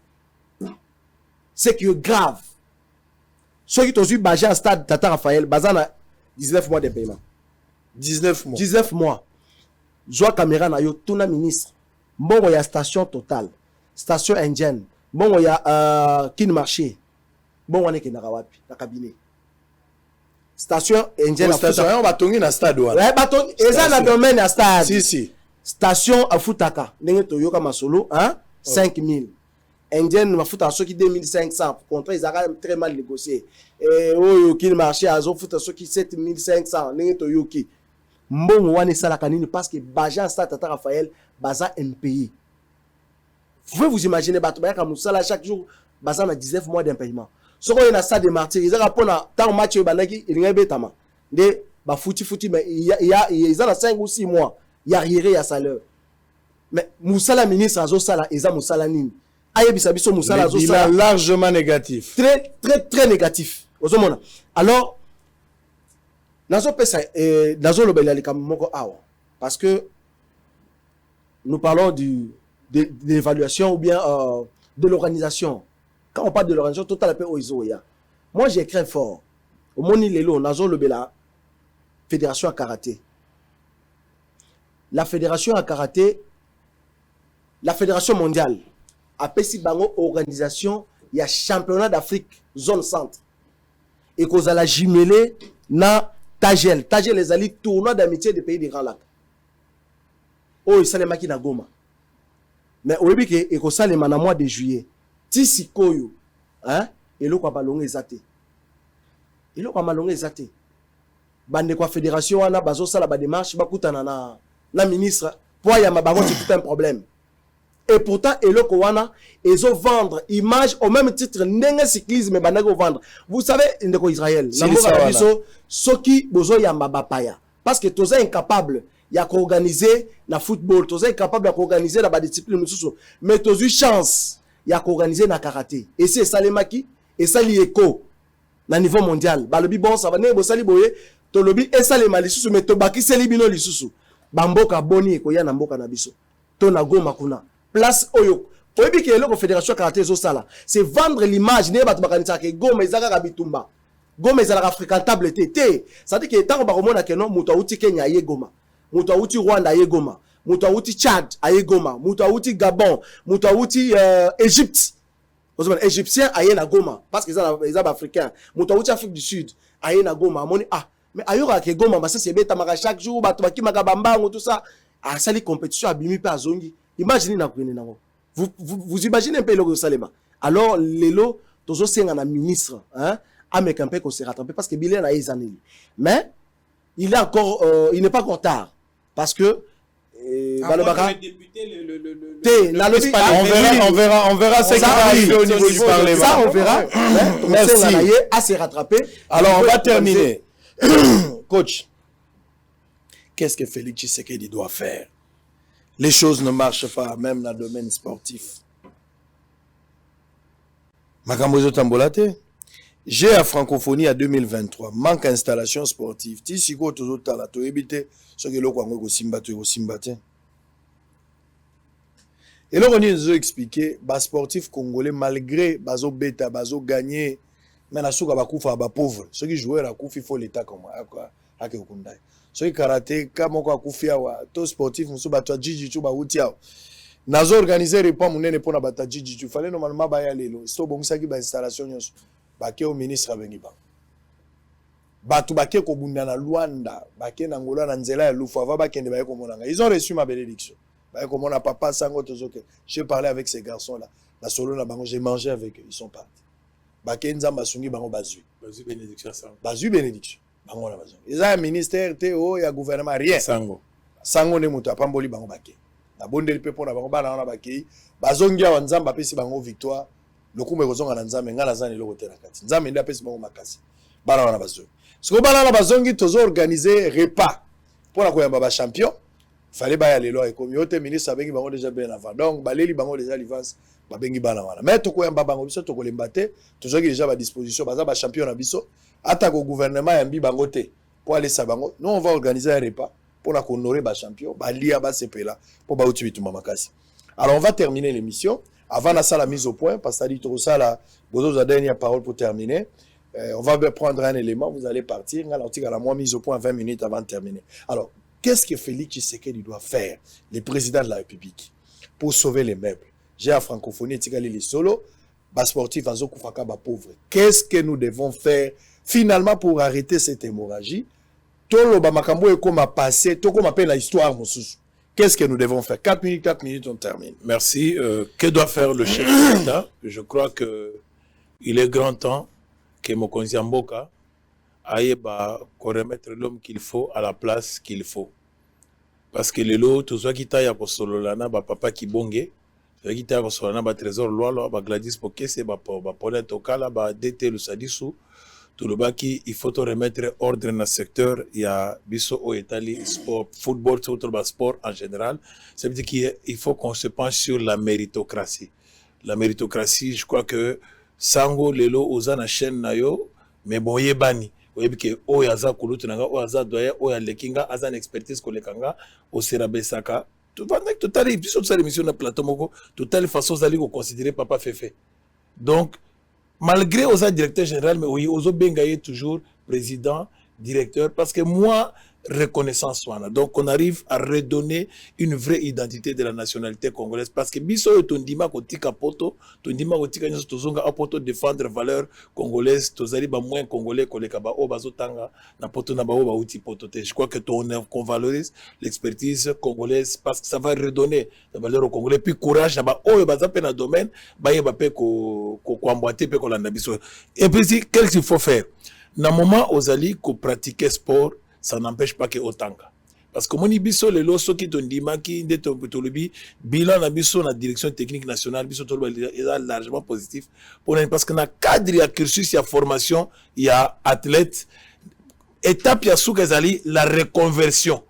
c'est que grave ceux qui tozu ba agent stade Tata Raphaël bazana 19 mois de paiement 19 mois joa caméra na yo tuna ministre mbongo ya station Total station Indienne bon il y a kin marché bon on est na wapi na cabinet station Indienne station on va tongi na stade wala ouais baton eza na domaine ya stade si station afutaka ndenge toyoka masolo hein 5,000 Indienne mafuta soki 2,500 contrat ils ont très mal négocié et oyo kin marché azo futa soki 7,500 ndenge toyoki mbongo wana sala kanini parce que bajan stade Tata Raphaël baza impayé. Vous pouvez vous imaginer, chaque jour, basant à 19 mois d'impayement. Ce qu'on a un stade de martyrs, ils ont répondu à tant match, il y a un bétama. Mais il y a 5 ou 6 mois, il y a rien à salaire. Mais Moussala ministre, ils ont Moussala Nini. Il est largement négatif. Très négatif. Alors, parce que nous parlons de l'évaluation ou bien de l'organisation. Quand on parle de l'organisation, tout à l'heure, moi j'ai écrit fort. Au Moni Lelo, Nazo Lobela, Fédération à karaté. La Fédération à karaté, la Fédération mondiale, a payé bango organisation, il y a championnat d'Afrique, zone centre. Et qu'on a la jumelé na Tagel. Tagel les alliés tournoi d'amitié des pays des Grands Lacs. Oh, il s'est maki na Goma. Mais au début, il y a le mois de juillet. Tisi koyo, hein? Et le quoi balongé zate. Et le quoi balongé zate. Bande quoi fédération wana bazo sala ba démarche bakuta na ministre pour y a ma bagon c'est tout un problème. Et pourtant et le quoi wana ils ont vendre image au même titre n'engue cyclisme bandago vendre. Vous savez ndeko Israël. Na mboka biso soki bozo ya mabapaya parce que toza incapable. Il y a qu'organiser la football, tous est capable d'organiser la discipline, mais tous eu chance, il y a qu'organiser la karaté. Et c'est ça les maquis, et ça les échos, na niveau mondial. Bah le bon ça va ne bo sali boye, to lobi et ça les malisusu, mais to baki seli bino lisusu. Bamboka boni eko ya na mboka na biso. To na goma kuna. Place oyo. Oyebi ke le fédération karaté zo sala, c'est vendre l'image ne bat bakanisa ke goma ezaka kabitumba. Goma ezaka fréquentable té. Ça dit que tant ba komona ke non muto uti Kenya ye goma. Mutu auti Rwanda aye Goma, mutu auti Tchad aye Goma, mutu auti Gabon, mutu auti Égypte. Aux Égyptiens aye na Goma parce qu'ils sont africains. Mutu auti Afrique du Sud aye na Goma. Moni mais ayora ke Goma parce que c'est beta maka chaque jour bato baki makabamba tout ça. Ah ça les compétitions abimi pa zongi. Imaginez na kwene nango. Vous imaginez un peu le Salema. Alors lelo tozo senga na ministre hein avec un peu qu'on se rattraper parce que bilan a ezaneli. Mais il est encore il n'est pas encore tard. Parce que balobaka on verra ce qui va arriver au niveau du Parlement. Ça, on verra. Merci. À se rattraper. Alors, on va terminer. Coach, qu'est-ce que Félix Tshisekedi doit faire? Les choses ne marchent pas, même dans le domaine sportif. Makambozo Tambolate. J'ai à francophonie à 2023. Manque d'installation sportive. Tisiko tozo talato ebite. Ce que l'on a simbate. Et là, on nous a expliqué, les sportifs congolais, malgré bazo bêta, bazo gagné, mais na souka bakufa ba pauvre. Ceux qui jouent la coupe, il faut l'état comme ake okundai. Ceux qui karaté, comme on kufia wa, tous sportifs, nous sommes battus jiu-jitsu ba utiao. Nazo organiser repas munene pour na bata jiu-jitsu. Fallait normalement ba ya lelo. Sto bon ça qui ba installation nyonso. Ba ke au ministre bengi ba. Batu ba ke ko bunda na Luanda, ba ke na Angola na nzela ya lufu ava ba kende ba ko monanga. Ils ont reçu ma bénédiction. Comme on a papa sango tozoke. J'ai parlé avec ces garçons là. La solo na bango, j'ai mangé avec eux, ils sont partis. Ba ke nzamba sungi bango bazui. Bazui bénédiction sango. Bazui bénédiction. Bango na bazui. Ils ont un ministère TO et un gouvernement rien. Sango. Sango ne muto apamboli bango ba ke. Na bondeli pe pona bango bana na ba ke. Bazongia wa nzamba pesi bango victoire. Lokume kozonga na nzambe ngala zani loko tena kati. Nzambe nda pesi bango makasi. Bana na bazui. Ce que bana na bazongi tozo organiser repas pour la koyamba ba champion. Fallait ba ya lelo et comme yote ministre abengi bango déjà bien avant. Donc baleli bango déjà l'avance ba bengi bana wana. Mais to koyamba bango biso to kolembate, tozo ki déjà ba disposition baza ba champion na biso. Ata ko gouvernement yambi bango te. Pour aller sa bango, nous on va organiser un repas pour la honorer ba champion, ba lia ba sepela pour ba uti bitu makasi. Alors on va terminer l'émission avant la mise au point parce que dit tout ça là, bozo za dernière parole pour terminer. On va prendre un élément, vous allez partir, on a la moins mise au point 20 minutes avant de terminer. Alors qu'est-ce que Félix Tshisekedi doit faire, le président de la République, pour sauver les meubles? J'ai à francophonie, Tigali les solo, bas sportif, azo kufaka ba pauvre. Qu'est-ce que nous devons faire finalement pour arrêter cette hémorragie? Tolo ba makambo e comme passé, to comme appelle la histoire mosusu. Qu'est-ce que nous devons faire? 4 minutes, on termine. Merci. Que doit faire le chef de l'État? Je crois que il est grand temps que Mokonzi Mboka aille remettre l'homme qu'il faut à la place qu'il faut. Parce que les lots, tout ça qui taille à Sololana, papa qui bonge, tout ça qui taille à Sololana, trésor loi, Gladys Pokese, Paulette Okala, DT le Sadissou, tout le baki, il faut remettre ordre dans le secteur. Il y a biso au Italie, sport, football, tout le sport en général. Ça veut dire qu'il faut qu'on se penche sur la méritocratie. La méritocratie, je crois que Sango, Lelo, Ozana, Chen, Nayo, mais bon, yebani. Oyebike o yaza kulutunanga o yaza doya o ya lekinga azan expertise kolekanga o serabesaka tout pendant que totali biso ça l'émission na plateau moko totali façon zali ko considérer papa Fefe. Donc malgré oza directeur général mais oui ozo bengaye toujours président directeur parce que moi reconnaissance wana. Donc on arrive à redonner une vraie identité de la nationalité congolaise parce que biso tondima kotika poto tondima kotika nyoso tozonga apoto défendre valeur congolaise tozali ba moins congolais koleka ba o bazotanga na poto na ba o ba uti poto te. Je crois que qu'on valorise l'expertise congolaise parce que ça va redonner la valeur au congolais puis courage na ba o ba zape na domaine ba yeba pe ko emboîter pe ko landa biso. Et puis qu'est-ce qu'il faut faire? Na moment ozali ko pratiquer sport ça n'empêche pas que autant. Parce que mon ibiso le loso qui ton dimaki de ton tolobi bilan na biso na direction technique nationale biso tolobi est largement positif pour parce que na cadre ya cursus ya formation il y a athlète étape ya soukazali la reconversion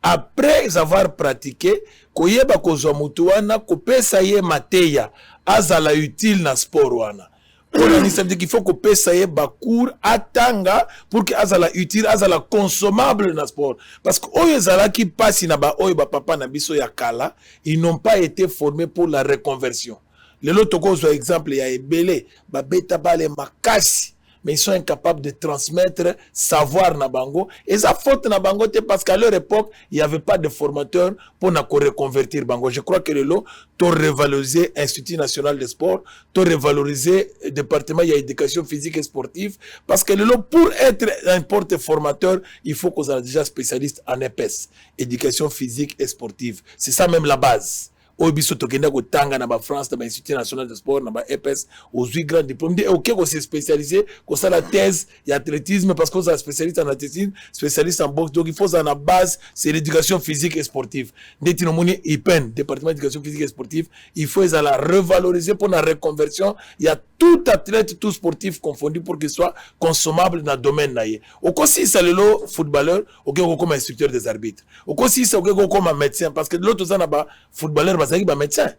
après avoir pratiqué koyeba kozwa mutu wana kopesa ye mateya azala utile na sport wana. Ça veut dire qu'il faut que paye cours atanga pour que azala utile azala consommable dans le sport parce que oyezala qui passe na ba oy ba papa na biso ya kala ils n'ont pas été formés pour la reconversion. Les autres cause exemple il y a ebele ba beta bale makasi mais ils sont incapables de transmettre savoir na bango et ça faute na bango parce qu'à leur époque il y avait pas de formateurs pour na reconvertir bango. Je crois que le lot to revaloriser Institut national de sport, to revaloriser département il y a éducation physique et sportive parce que le lot pour être un porte formateur il faut qu'on soit déjà spécialiste en EPS, éducation physique et sportive. C'est ça même la base. au biso tokenda ko tanga na ba France na ba Institut national de sport na ba EPS aux 8 grands diplômes de OK ko se spécialiser ko ça la thèse y athlétisme parce que ça spécialiste en athlétisme spécialiste en boxe donc il faut ça na base c'est l'éducation physique et sportive ndeti no moni IPEN département d'éducation physique et sportive il faut ça la revaloriser pour la reconversion il y a tout athlète tout sportif confondu pour qu'il soit consommable dans le domaine naie au si ça le footballeur OK comme instructeur des arbitres au si ça OK comme médecin parce que l'autre ça na ba footballeur bazaki ba médecin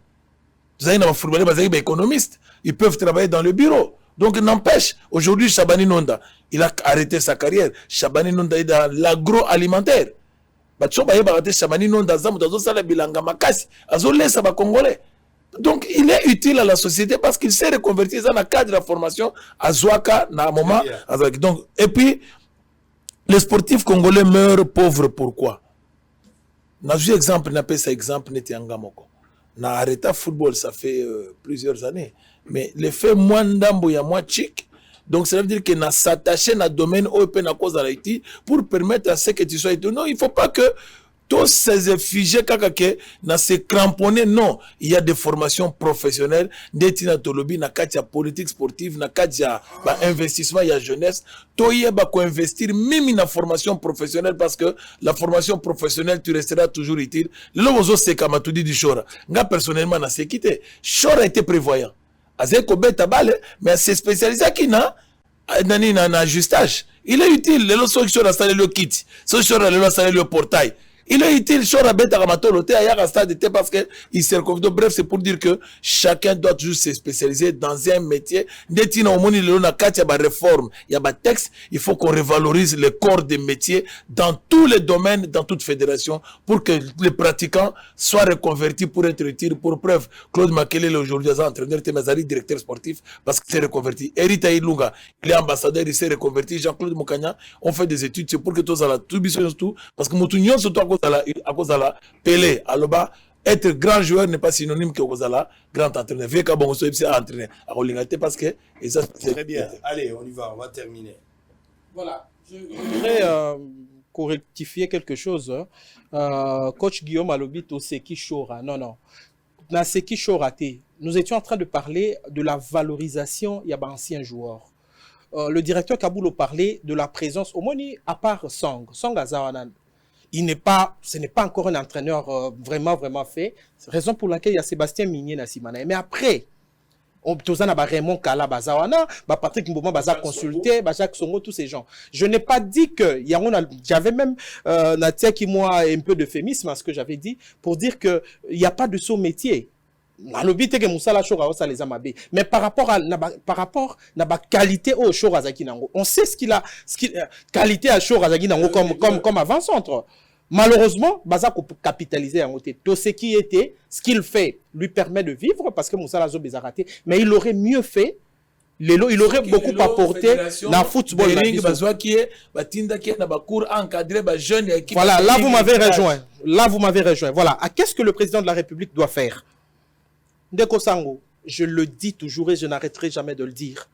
bazaki na ba footballeur bazaki ba économiste ils peuvent travailler dans le bureau donc n'empêche aujourd'hui Chabani Nonda il a arrêté sa carrière Chabani Nonda est dans l'agroalimentaire batso ba yeba arrêté Chabani Nonda zamu tazo sala bilanga makasi azo laisse ba congolais donc il est utile à la société parce qu'il s'est reconverti dans le cadre de la formation à Zouaka na moment donc et puis les sportifs congolais meurent pauvres pourquoi na ju exemple na pesa exemple neti angamoko na arrêta football ça fait plusieurs années mais le fait moins ndambo ya moi chic donc ça veut dire que na s'attacher na domaine OP na cause à l'Haïti pour permettre à ce que tu sois non il faut pas que tous ces figés kakake na se cramponner non il y a des formations professionnelles d'etina tolobi na katia politique sportive na katia ba investissement ya jeunesse toye ba ko investir même na formation professionnelle parce que la formation professionnelle tu resteras toujours utile le bozo se kama tu dis du Chora nga personnellement na se quitter Chora était prévoyant azeko beta bale mais c'est spécialisé qui na nani na ajustage il est utile le so Chora installer le kit so Chora le installer le portail il est utile, Chora Beta Ramatolo, Théa stade parce que il s'est reconverti. Bref, c'est pour dire que chacun doit toujours se spécialiser dans un métier. Détina au monde, il y a une réforme, il y a un texte, il faut qu'on revalorise le corps des métiers dans tous les domaines, dans toute fédération, pour que les pratiquants soient reconvertis pour être utiles. Pour preuve, Claude Makelele aujourd'hui est entraîneur, Temazari, directeur sportif, parce qu'il s'est reconverti. Erita Ilunga, il est ambassadeur, il s'est reconverti. Jean-Claude Moukanya, on fait des études, c'est pour que tous à la tout, parce que Moutounion, surtout à cause de la Pelé, alors être grand joueur n'est pas synonyme que cause de la grand entraîneur. Vu qu'à bon c'est entraîneur à Rolingate parce que et ça c'est très bien. Allez, on y va, on va terminer. Voilà, je voudrais correctifier quelque chose. Coach Guillaume Alobit au Seki Chora. Non. Dans Seki Chora, nous étions en train de parler de la valorisation il y a anciens joueurs. Le directeur Kaboulo parlait de la présence au moins à part Song Azawanan. Ce n'est pas encore un entraîneur vraiment fait. C'est la raison pour laquelle il y a Sébastien Migné na Simana. Mais après, on a Raymond Kala Bazawana, Patrick Mboma Baza consulté, Jacques Songo, tous ces gens. Je n'ai pas dit que j'avais même Natia qui moi un peu d'euphémisme à ce que j'avais dit pour dire que il n'y a pas de saut métier. Mais par rapport à la qualité au Chorazaki Nango, on sait ce qu'il a qualité à Chorazaki Nango comme avant-centre. Malheureusement, Baza peut capitaliser en côté. Tout ce qui était, ce qu'il fait lui permet de vivre parce que Moussa Lazo a raté, mais il aurait mieux fait. Il aurait beaucoup apporté dans le football. Voilà, là vous m'avez rejoint. Voilà, qu'est-ce que le président de la République doit faire? Ndeko Sango, je le dis toujours et je n'arrêterai jamais de le dire.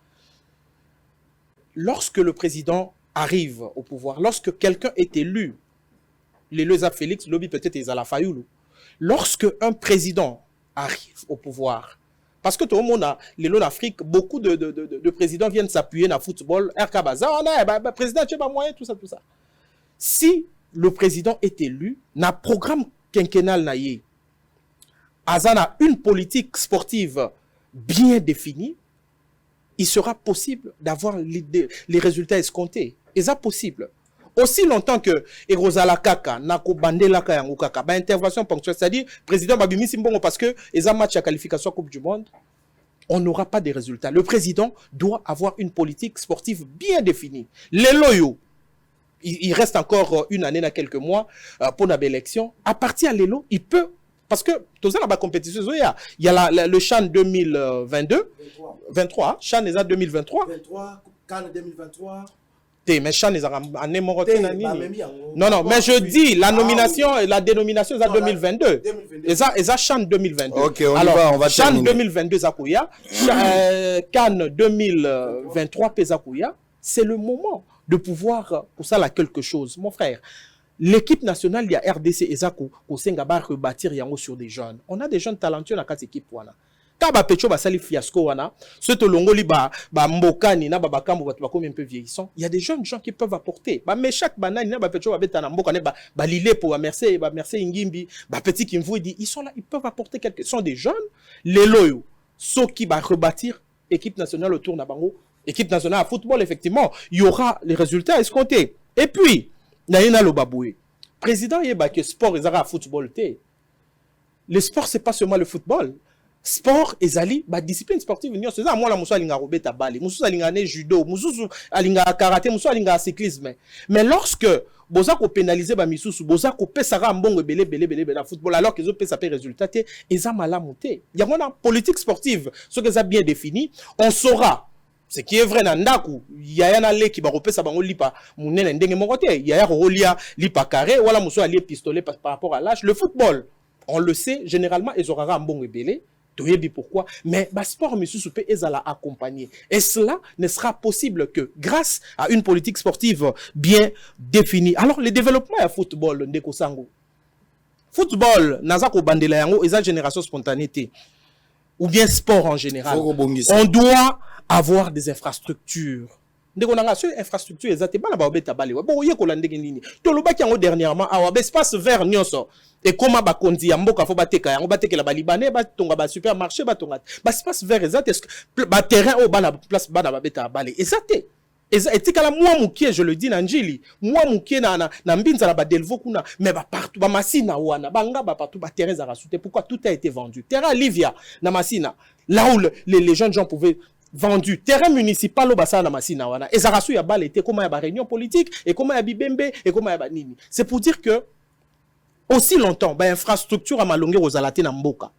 Lorsque le président arrive au pouvoir, lorsque quelqu'un est élu, les Leza Félix, lobby peut-être Ezala Fayoulou, lorsque un président arrive au pouvoir, parce que tout le monde a, les lots d'Afrique, beaucoup de présidents viennent s'appuyer dans le football, RKBaza, président, tu as moyen, tout ça. Si le président est élu, na programme quinquennal naïe, Azana une politique sportive bien définie, il sera possible d'avoir les résultats escomptés. Et ça possible. Aussi longtemps que Erozala Kaka, Nako Bandela Kayango Kaka, intervention ponctuelle, c'est-à-dire président Babimi Simbongo parce que ils ont match à qualification Coupe du Monde, on n'aura pas de résultats. Le président doit avoir une politique sportive bien définie. Les loyaux, il reste encore une année, dans quelques mois pour la belle élection. À partir de l'élo, il peut. Parce que tout ça, la compétition, il y a le Chan 2022, 23, Chan est à 2023. 23, Cannes 2023. Mais Chan est à non, mais je dis, la nomination, la dénomination est à 2022. Et ça, Chan 2022. Ok, on va Chan terminer. 2022, Zakouya, Cannes 2023, Pézakouya, c'est le moment de pouvoir, pour ça, là, quelque chose. Mon frère, l'équipe nationale il y a RDC Ezako au Singaba rebâtir yango sur des jeunes. On a des jeunes talentueux dans cette équipe wana. Quand ba Pecho ba sali fiasco wana, ce to longoli ba mbokani na ba bakambo ba comme un peu vieillissant. Il y a des jeunes gens qui peuvent apporter. Ba Meshak banani na ba Pecho ba beta na mbokane ba lilé pour Mercé Ngimbi, ba Petit Kimvu dit ils sont là, ils peuvent apporter quelque sont des jeunes les loyo. Ceux qui va rebâtir équipe nationale autour na bango, équipe nationale à football effectivement, il y aura les résultats escomptés. Et puis Naïna Lobaboué, président yeba que sport ezara football té. Le sport c'est pas seulement le football. Sport ezali ba discipline sportive union c'est ça moi la muso alinga robeta bale, muso alinga ne judo, muso alinga karaté, muso alinga cyclisme. Mais lorsque boza ko pénaliser ba misusu, boza ko pesara mbongo belé na football alors que les autres pesa pe résultat té, eza malamu té. Il y a une politique sportive, ce que ça bien défini, on saura ce qui est vrai dans Ndaku, il y a un allé qui va repérer sa bango lipa, mounene ndenge mongote, il y a un rolia lipa carré, voilà muso allié pistolet par rapport à l'âge. Le football, on le sait, généralement, ils auront un bon belé. Tu sais pourquoi? Mais le sport misusu pe ezala accompagné. Et cela ne sera possible que grâce à une politique sportive bien définie. Alors, le développement du football, ndeko sango. Football, nazako bandela yango, eza génération spontanéité. Ou bien sport en général. On doit avoir des infrastructures. Ndeko nanga sur infrastructure ezate bana ba obeta bale. Bon yeko la ndenge nini. To lobaki yango dernièrement awa espace vert nyonso. Et comment ba kondi ya mboka fo bateka yango batekela ba libanais ba tonga ba supermarché ba tonga. Ba espace vert ezate ba terrain au bana place bana ba beta bale. Ezate. Etikala moi mukie je le dis na njili. Moi mukie na mbinza na ba delvo kuna mais ba partout ba masina wana banga ba partout ba terrain za rasute. Pourquoi tout a été vendu? Terrain Livia na masina. Là où les jeunes gens pouvaient vendu terrain municipal au bassin na masina wana ezarasu ya bal était comment ya ba réunion politique et comment ya bibembe et comment ya ba nini. C'est pour dire que aussi longtemps ba infrastructure à malonge rozalate na mboka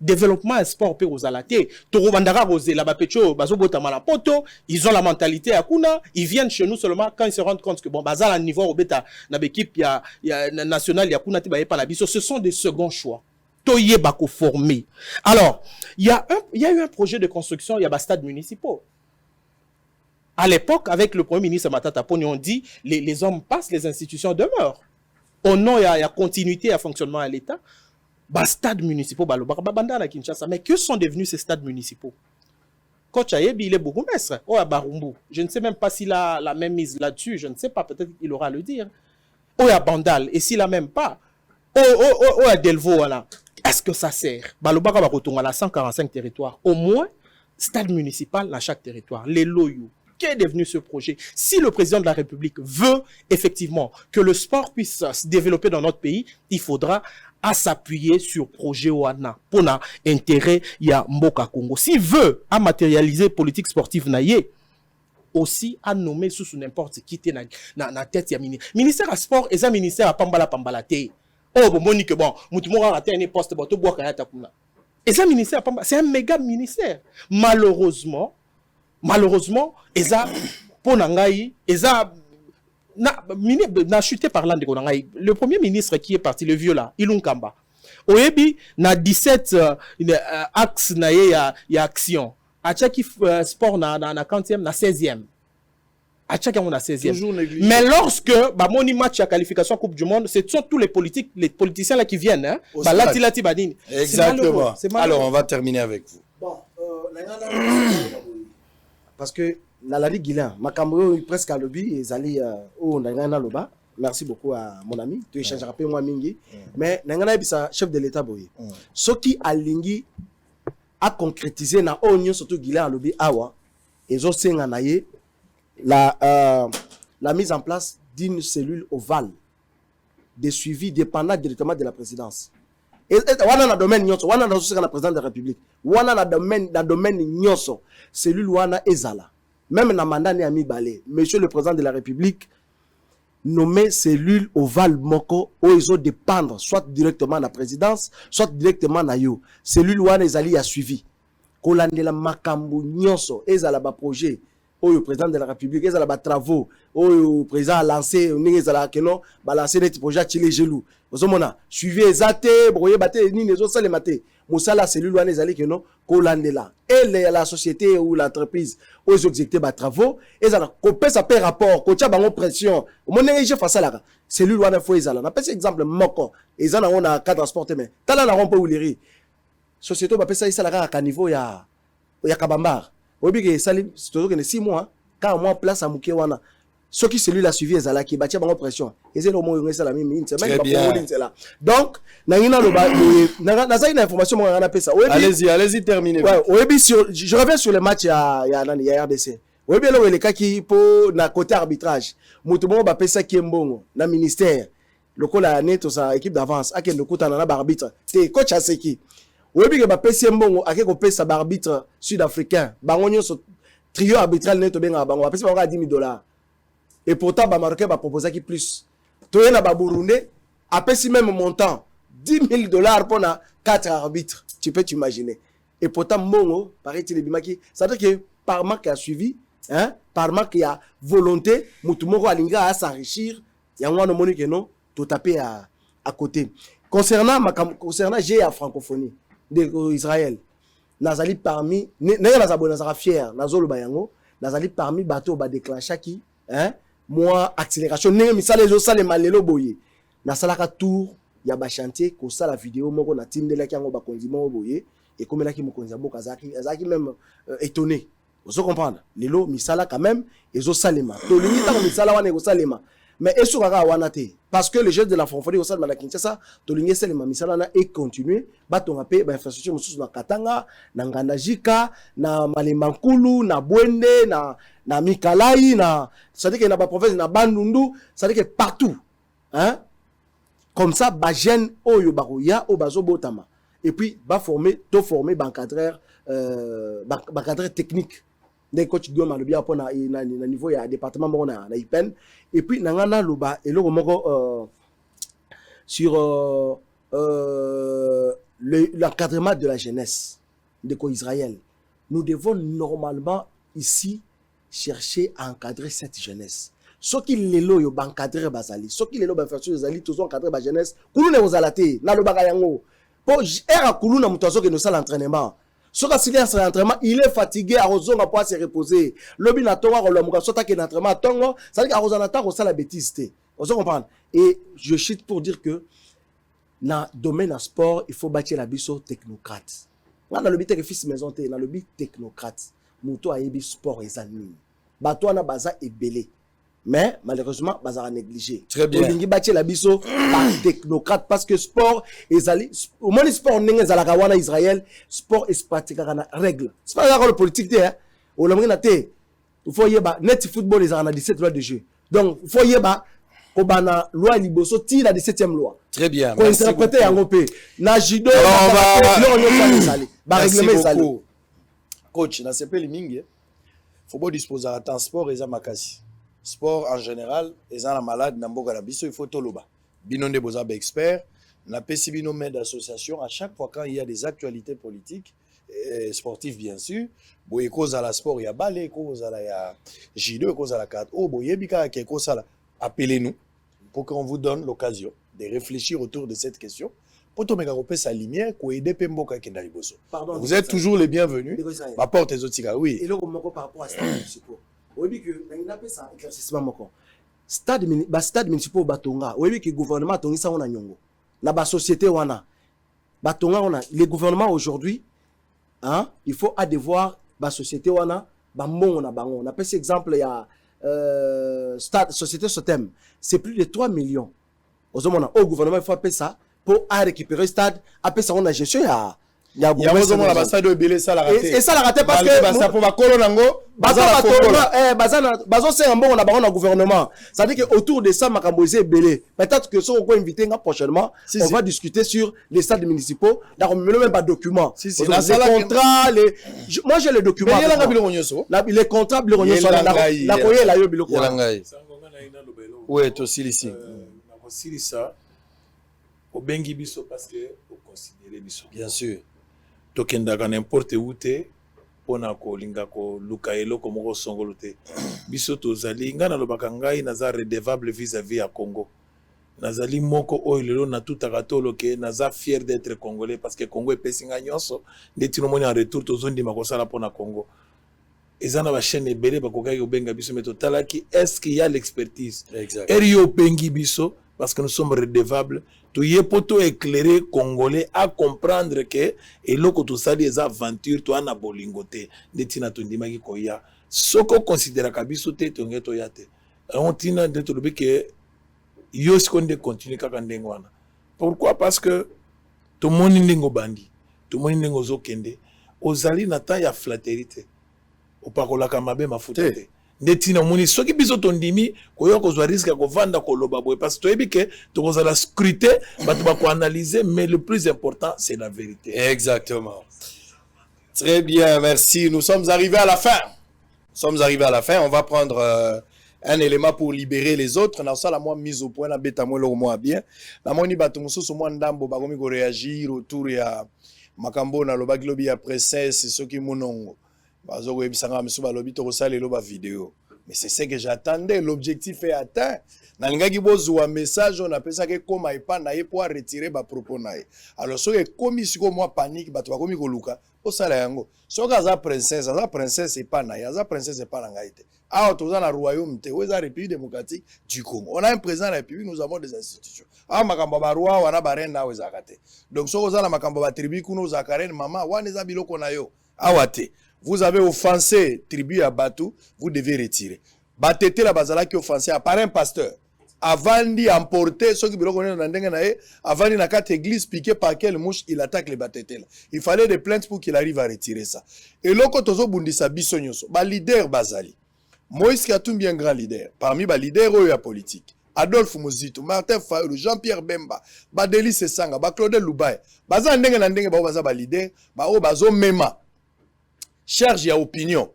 développement sport pe rozalate to bandara rozela ba pecho bazobota mala poto, ils ont la mentalité à kuna, ils viennent chez nous seulement quand ils se rendent compte que bon bazala niveau obeta na équipe ya national ya kuna ti ba pas na biso, ce sont des seconds choix. Formé. Alors, il y a eu un projet de construction, il y a des stades municipaux. À l'époque, avec le Premier ministre Matata Poni, on dit les hommes passent, les institutions demeurent. Au nom, il y a continuité à fonctionnement à l'État. Des stades municipaux, mais que sont devenus ces stades municipaux? Coach Ayebi, il est bourgmestre. Oh, à Barumbu. Je ne sais même pas s'il a la même mise là-dessus. Je ne sais pas, peut-être qu'il aura à le dire. Oh, à Bandal. Et s'il n'a même pas. Oh, à Delvaux, voilà. Est-ce que ça sert? Balobaka va retourner à 145 territoires. Au moins, stade municipal dans chaque territoire. Les loyaux. Qu'est devenu ce projet? Si le président de la République veut effectivement que le sport puisse se développer dans notre pays, il faudra à s'appuyer sur projet Wana pour l'intérêt ya Mboka Congo. S'il veut à matérialiser politique sportive naïe, aussi à nommer sous n'importe qui était na tête ya ministère à sport et un ministère à pambala té. Oh, bon, Monique, bon, Moutimora a été un poste, bon, tout bois kayata kuna. Et ça, ministère, c'est un méga ministère. Malheureusement, Eza, Ponangaï, Eza, n'a chuté par l'an de Konangaï. Le premier ministre qui est parti, le vieux là, Ilunkamba. Oyebi, na 17 axes, na ya action. A chaque sport, na 40e, na 16e. À chacun on a 16e. Mais lorsque moni match à qualification Coupe du Monde, ce sont tous les politiciens là qui viennent hein. Exactement. Alors on va terminer avec vous. Bon, parce que la Ligue Guilain, Makambo presque à lobby et Zali au Nangana Loba. Merci beaucoup à mon ami, tu échangeras peu moi mingi. Mais Nangana bisa chef de l'État boy. Ce qui a lingi a concrétisé na union surtout Guilain à lobby awa et zo senga naye la mise en place d'une cellule ovale de suivi dépendant directement de la présidence. Et wana na domaine nyonso, wana na sous la présidente de la République, wana na domaine nyonso, cellule wana ezala. Même na mandat ni ami balé, monsieur le président de la République nommé cellule ovale moko où ils ont dépendre soit directement de la présidence, soit directement na yo. Cellule wana ezali a suivi. Kolandela makambo nyonso ezala ba projet. Le président de la République, il y a des travaux. Le président a lancé, il y a lancé des projets à Chile Gelou. Vous avez suivi les athées, broyé, batté, ni les autres, les matés. mosala cellule wana ezali que non kolandela et la société ou l'entreprise aux exécuter ba travaux ezala kopesa pe rapport ko tia bango pression monenge je fasalaka cellule wana fo ezala na pesa exemple moko ezana on a cadre transporté mais tala na rompo uleri société ba pesa isala ka niveau ya kabambar obi ke sali to que 6 mois quand moi place à muke wana ce qui celui la suivi ezala ki batia bango pression ezelo le mot ngesa la même une semaine ba pour là donc na ngina lo ba na za une information mo ngana pesa allez-y terminez ouais obi sur je reviens sur le match ya RDC obi lo le kaki po na côté arbitrage mutu mo ba pesa ki mbongo na ministère lokola neto sa équipe d'avance akende kutana na arbitre te coach aseki obi ke ba pesa mbongo akeko pesa ba arbitre sud-africain bango nyoso trio arbitral neto benga bango ba pesa bango $10,000. Et pourtant, les Marocains va proposer qui plus. Tout le monde Burundais a payé même montant $10,000 pour 4 arbitres. Tu peux t'imaginer. Et pourtant, Mongo, paraît-il, ça veut dire que par manque a suivi, hein, par manque il y a volonté, Moutoumoro Alinga à s'enrichir. Il y a un moment que non, tout tapé à côté. Concernant j'ai à francophonie d'Israël, Nazali parmi, Nazali fier, Nazolo Bayango, Nazali parmi bateau ba déclenché qui, hein. Moi accélération ne misala les osale malelo boye na salaka tour ya ba chantier ko sala vidéo moko na tindela ki yango ba konzimo boye et comme là qui mo konza boka azaki même étonné vous comprendre lelo misala quand même ezo salema to lingi ta misala wana ko salema mais eso kaka wana te parce que les jeunes de la francophonie au salema na Kinshasa to lingi salema misala na et continuer batonga pe ba infrastructure mususu na Katanga na Ngandajika na Malembankulu na Bwende na Mikalai c'est-à-dire que na ba province na Bandundu c'est-à-dire que partout hein comme ça ba jeune oyo baroya o bazo botama et puis ba former encadreur technique des coach Guillaume le bien na niveau ya département moko na IPEN et puis nangana loba eloko moko sur l'encadrement de la jeunesse de Israël. Nous devons normalement ici chercher à encadrer cette jeunesse. Ce qui est là, yo encadrer bazali. Ce qui est là, faire sur bazali, tous encadrer ba jeunesse. Kulu ne ozalate, na lo bagayango. Pour era kulu na mutazo que nous ça l'entraînement. Ce qui est sur l'entraînement, il est fatigué à rozonga pour se reposer. Lobi na tonga ko lamuka sota ke l'entraînement tongo, ça dit à rozana ta ko ça la bêtise té. Vous comprenez? Et je chute pour dire que dans le domaine du sport, il faut bâtir la biso technocrate. Dans le but fils maison té, dans le but technocrate. Muto ayebi sport et zanini. Bato na baza ebelé. Mais malheureusement baza a négligé. Très bien. Olingi bâtir la biso par technocrate parce que sport ezali au moins sport ndenge ezalaka wana Israël, sport est pratiqué na règle. C'est pas la politique té hein. Au lomina té. Il faut yeba net football ezana 17 lois de jeu. Donc il faut yeba Obana loi liboso ti la 17e loi. Très bien. Pour interpréter yango pe. Na judo ba règlement ezali. Coach, na CP Limingi, faut pas disposer à temps sport et à makasi. Sport en général, et à la malade, n'amboka la biso, il faut toloba. Binon de bozab expert, na pesi bino main d'association, à chaque fois quand il y a des actualités politiques, sportives bien sûr, boye cause à la sport, il y a ballet, cause à la judo, cause à la 4. Oh, boye bika quelque chose à la, appelez-nous pour qu'on vous donne l'occasion de réfléchir autour de cette question. Sa lumière, vous êtes toujours les bienvenus. Ma porte est aussi oui. Et là, par rapport à stade municipal, oui que n'a pas ça éclaircissement moko. Stade municipal batonga, oui que gouvernement tongi ça on a nyongo. Na ba société wana. Batonga on a les gouvernements aujourd'hui hein, il faut à devoir ba société wana ba mbongo na bango. On appelle cet exemple il y a stade société Sotem, c'est plus de 3 millions. Au gouvernement il faut appeler ça pour récupérer le stade, après ça on a gestion il y a l'ambassade de Belé ça la raté. Et ça la raté parce que ça pour ba kolonango bazo c'est un bon on a baron gouvernement. Ça veut dire que autour de ça makamboisé Belé. Peut-être que si on peut inviter prochainement, on va discuter sur les stades municipaux. D'accord, même pas de documents. Les contrats, moi j'ai les documents. Les contrats la koye la yo biloko. Ouais, to silisi. Silisa au bengi biso parce que au considérer biso bien sûr tokendaka n'importe où te pona ko linga ko luka eloko moko songolo te biso tozali nga na lobaka ngai naza redevable vis-à-vis ya Congo nazali moko oyo lelo na tout akatolo ke naza fier d'être congolais parce que Congo epesinga nyonso ndeti nomoni en retour tozondima kosala mpona Congo eza na bachaîne ebele bakokaki kobenga biso mais totalaki est-ce qu'il y a l'expertise eri yo obengi biso parce que nous sommes redevables toye po to éclairer congolais à comprendre que eloko tosali eza aventure to ana bolingo te ndeti na tondimaki koya soko considéraka biso te tonge toya te on tina de tolobi ke yo sikonde continue kaka ndenge wana pourquoi parce que tomoni ndenge bandi tomoni ndenge ozokende ozali na temps ya flatterie te opakolaka mabe mafuta te ndeti na moni soki biso tondimi koyo kozwa risque ya kovanda koloba boye parce que toyebi ke tokozala scruter bato bakoanalyser mais le plus important c'est la vérité. Exactement. Très bien, merci. Nous sommes arrivés à la fin. On va prendre un élément pour libérer les autres. Dans ça, la moi mise au point, la bête à moi, le moins bien. La moi ni bateau moussou, au moins d'ambo, bagomi go réagir autour ya makambo na loba globi après c'est ce qui monongo. Bazo go ebisanga moussou ba lobi to ko sala loba vidéo. Mais c'est ce que j'attendais. L'objectif est atteint. Na lingaki bozo un message on appelle ça que comme ipa na ye pour retirer ba propos na ye. Alors so que comme siko moi panique bato bakomi ko luka. O sala yango. So ka za princesse c'est pas na ya. Za princesse c'est pas na ngaite. Ah, on a un royaume, on a la République démocratique du Congo. On a un président de la République, nous avons des institutions. Ah, Makamba roi, on a barren na wezakate. Donc, si vous avez la Makamba tribu, nous avons karen maman, on a bilo konayo. Awate. Vous avez offensé tribu à Batou, vous devez retirer. Batete la bazala qui offensé par un pasteur. Avant d'y emporter ceux qui bilo konayo nandenge nae, avant d'y nakate église piqué par quelle mouche il attaque les batete là. Il fallait des plaintes pour qu'il arrive à retirer ça. Et loko tozo bundisa bisonyoso. Ba leader bazali. Moïse Katumbi un grand leader. Parmi les leaders de la politique. Adolphe Mozito, Martin Fayulu, Jean-Pierre Bemba, Badeli Sesanga, Claude Loubaye. Baza ndenge na ndenge baza ba leader, bazo mema. Charge ya opinion.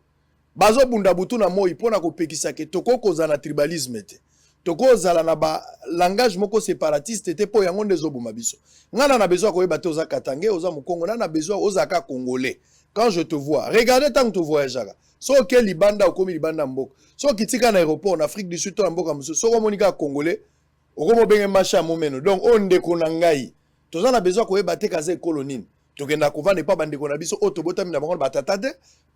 Bazo bunda butu na moi pona ko pekisa ke toko koza na tribalisme te. Toko zala na ba langage moko séparatiste te po yango ndezo buma biso. Ngana na besoin ko yeba te oza Katangé, oza Mukongo, na besoin oza ka Congolais. Quand je te vois, regardez tant que tu voyages. So que libanda ou comme libanda mboko. So kitika na aéroport en Afrique du Sud to mboka muso. So monika congolais. Okomo benge macha momeno. Donc on ndeko na ngai. Toza na besoin ko yeba te kaze kolonine. Tokenda kovanda pas bandeko na biso otobota mina bango batata te.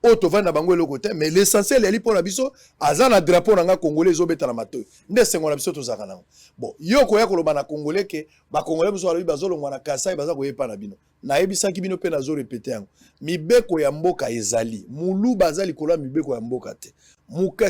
Otovanda bango eloko te. Mais l'essentiel yali po na biso azana drapeau na nga congolais zobeta na matoyi. Nde sengo na biso tozaka nango. Bon, yo ko ya koloba na congolais ke ba congolais biso alobi bazolongwa na Kasai baza ko yepa na bino. Na ebisaki bino pe na zo répéter yango. Mibeko ya mboka ezali. Mulu bazali kola mibeko ya mboka te.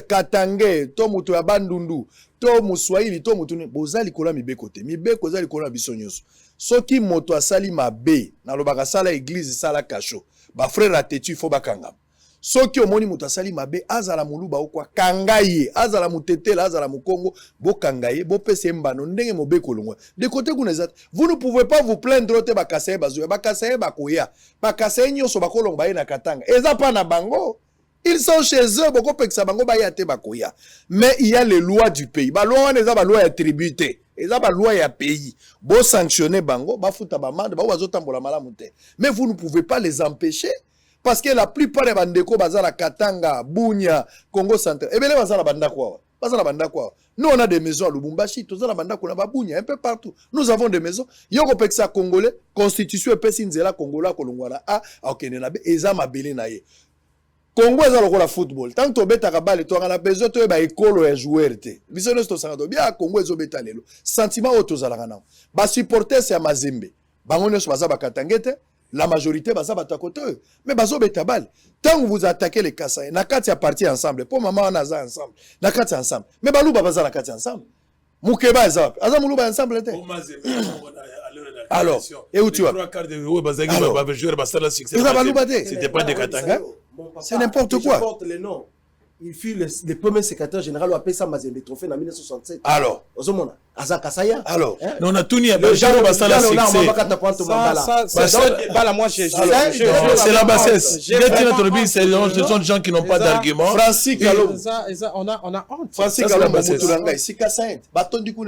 Katangé to muto ya bandundu to muswahili to mutu bozali kola mibeko te. Mibeko ezali kola biso nyonso. Soki moto asali mabe na lobaka sala église sala kasho. Ba frère atetu fo bakanga. Soki omoni muto asali mabe azala muluba okwa kangaye azala mutetela azala mukongo bo kangaye bo pese mbano ndenge mobeko longwa de côté kunezat vous ne pouvez pas vous plaindre te bakasaye bazo bakasaye bakoya bakasaye nyoso bakolonga baye na Katanga eza pa na bango ils sont chez eux boko pekisa bango baye te bakoya mais il y a les lois du pays ba loi wana eza ba loi ya tribute eza ba loi ya pays bo sanctionner bango ba futa ba mande ba wazotambola malamu te mais vous ne pouvez pas les empêcher. Parce que la plupart des bandeko bazala Katanga, Bunia, Congo central. Et bien, bazala banda quoi? Bazala banda quoi? Nous on a des maisons à Lubumbashi, tous la banda qu'on a Bunia un peu partout. Nous avons des maisons. Yoko peksa congolais, constitution pesinzela congolais kolongwala a okenenabe ezama belé naie. Congo ezalo la football. Tant que beta kabale to ngana besoin to ba ekolo ya joueur te. Biso no sto sanga bien Congo ezo beta lelo. Sentiment auto zala kana. Ba supporter c'est Mazembe. Bango ne so bazaba Katangete. La majorité baza batakote mais bazo betabal tant que vous attaquez les Kasaï na kati ya parti ensemble pour maman on a ensemble na kati ensemble mais baluba baza na kati ensemble mukeba aza muluba ensemble te alors et où tu vas c'était pas des Katanga c'est n'importe quoi. Il fut le premier secrétaire général au PSA Mazembe trophée en 1967. Alors, alors, on a tout nié. Le genre bassin la succès. C'est la bassesse. Ce sont des gens qui n'ont pas d'argument. Francis Kalom. On a honte. Francis Kalom, c'est Kassaït. Baton du coup,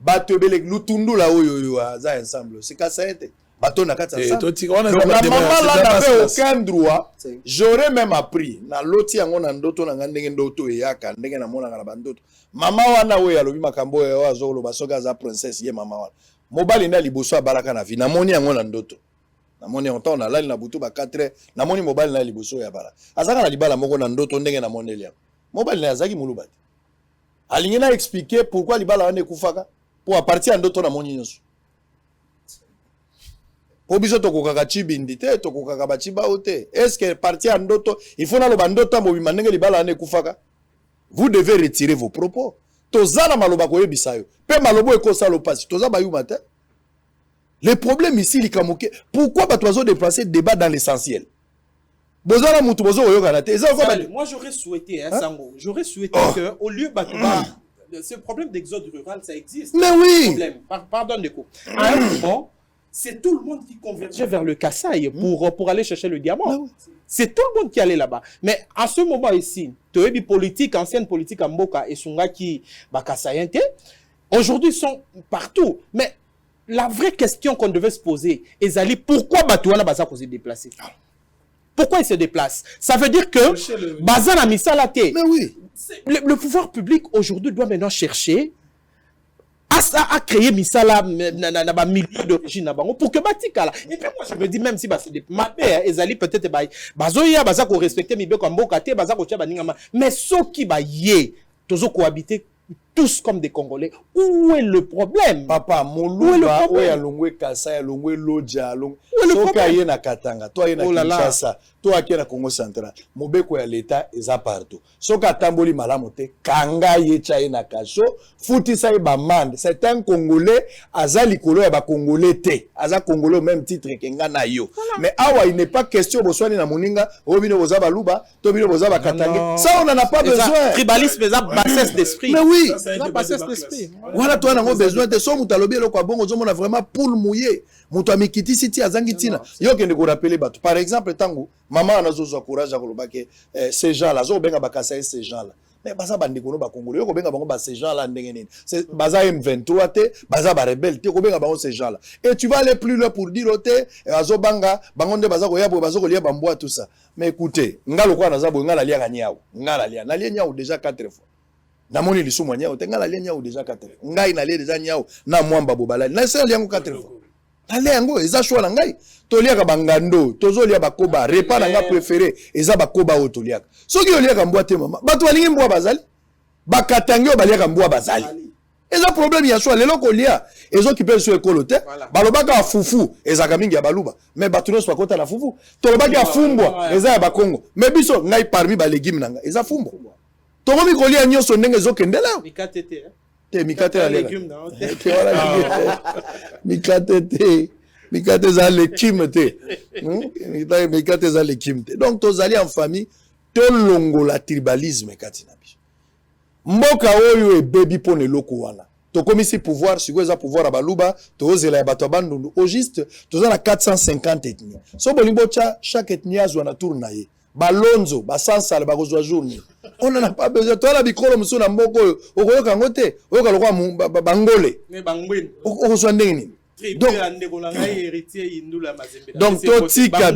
Bato Belek, Lutundu là où ça ensemble. C'est Kassaït. bato na kati Et ça toi, on a donc la maman là n'avait aucun droit C'est- j'aurais même appris na loti yango na ndoto na ndenge ndoto eyaka ndenge na mona na bandoto mama wana we alobi makambo oyo azolo basoka za princesse ye mama wana mobali na liboso abalaka na vie na moni yango na ndoto na moni on na lali na butu ba 4 na moni mobali na liboso ya bala azaka na libala moko na ndoto ndenge na moneli yango mobali na azaki muluba te alingi na expliquer pourquoi libala wana ekufaka pour à partir ya ndoto na moni nyonso po biso tokokaka chibindi te tokokaka bachiba ote est-ce que partir ya ndoto il faut na loba ndoto mobima ndenge libala wana ekufaka vous devez retirer vos propos toza na maloba koyebisa yo pe malobo ekosala opasi toza bayuma te le problème ici likamuke pourquoi bato bazo déplacer débat dans l'essentiel bozala mutu bozo oyokana te eza quoi Moi, j'aurais souhaité, hein, Hein? Sango, j'aurais souhaité que, au lieu ce problème d'exode rural, ça existe. mais oui Problème. Pardon, Neko. À un moment, c'est tout le monde qui convergeait vers le Kasaï pour aller chercher le diamant. Ah oui. C'est tout le monde qui allait là-bas. Mais à ce moment ici, tu as politique, ancienne politique à Mboka et Sunga qui Kasaïente, aujourd'hui ils sont partout. Mais la vraie question qu'on devait se poser, Ezali, pourquoi Batouana Baza s'est déplacé? Pourquoi il se déplace? Ça veut dire que Baza n'a mis ça à la tête. mais oui Le pouvoir public aujourd'hui doit maintenant chercher à créer Misala na milieu d'origine pour que Batikala. Et puis moi je me dis même si ma père Ezali peut-être bazoya baza ko respecter mibe comme Mbokate baza ko tia baningama mais ceux qui ba yé tozo cohabiter tous comme des Congolais. Où est le problème? papa moluba oya longwe kasa ya longwe loja long soka ye na Katanga toi ye na Kinshasa toi ki na Congo central mobeko ya l'état eza partout soka tamboli malamu te kanga ye cha ye na kaso futi sa ba mande c'est un Congolais aza likolo ya ba Congolais te aza Congolais au même titre que nga na yo mais awa il n'est pas question boswani na moninga obino boza baluba to bino boza bakatange ça on en a pas besoin Tribalisme eza bassesse d'esprit. mais oui Ça, La bassesse d'esprit. voilà toi nango besoin de so mutalobi eloko ya bongo ozomona vraiment poule mouillé mutu amikiti siti azangi tina yo kende ko rappeler bato par exemple tango maman anazozwa courage akoloba ke ces gens là zo benga bakasa ces gens là mais baza bandeko no bakongolo yo ko benga bango ba ces gens là ndenge nini c'est baza M23 te baza ba rebelle te ko benga bango ces gens là et tu vas aller plus loin pour dire ote azo banga bango nde baza ko yabo baza ko lia bamboa tout ça mais écoutez ngalo kwa naza bo ngala lia kanyao ngala lia na lia nyao déjà 4 fois namoni lisumu nyao te ngala lia nyao déjà 4 ngai na lia déjà nyao na mwamba bobalali na sel yango 4 fois ale yango eza choix na ngai toliaka bangando tozolia bakoba repas na nga préféré eza bakoba o toliaka soki oliaka mbwa te mama bato balingi mbwa bazali bakatangi baliaka mbwa bazali eza problème ya choix lelo kolia ezokipe so ekolo te balobaka fufu ezaka mingi ya baluba mais bato nyonso bakota na fufu tolobaki ya fumbwa eza ya bakongo mais biso ngai parmi balégume na nga eza fumbwa tokomi kolia nyonso ndenge ezokendela Mikate te. te mikate ya légume mikate te mikate za lekime te mikate za lekime te donc tozali en famille tolongola tribalisme kati na biso mboka oyo ebebi mpona eloko wana tokomisi pouvoir sikoyo eza pouvoir ya baluba tozela ya bato ya bandundu au juste toza na 450 ethnie so bolingi botya chaque ethnie azwa na tour na ye balonzo basansala bakozwa journée on n'en a pas besoin toala bikolo mosusu na mboka oyo okoyoka yango te oyoka lokwa bangole okozwa ndenge nini donc totika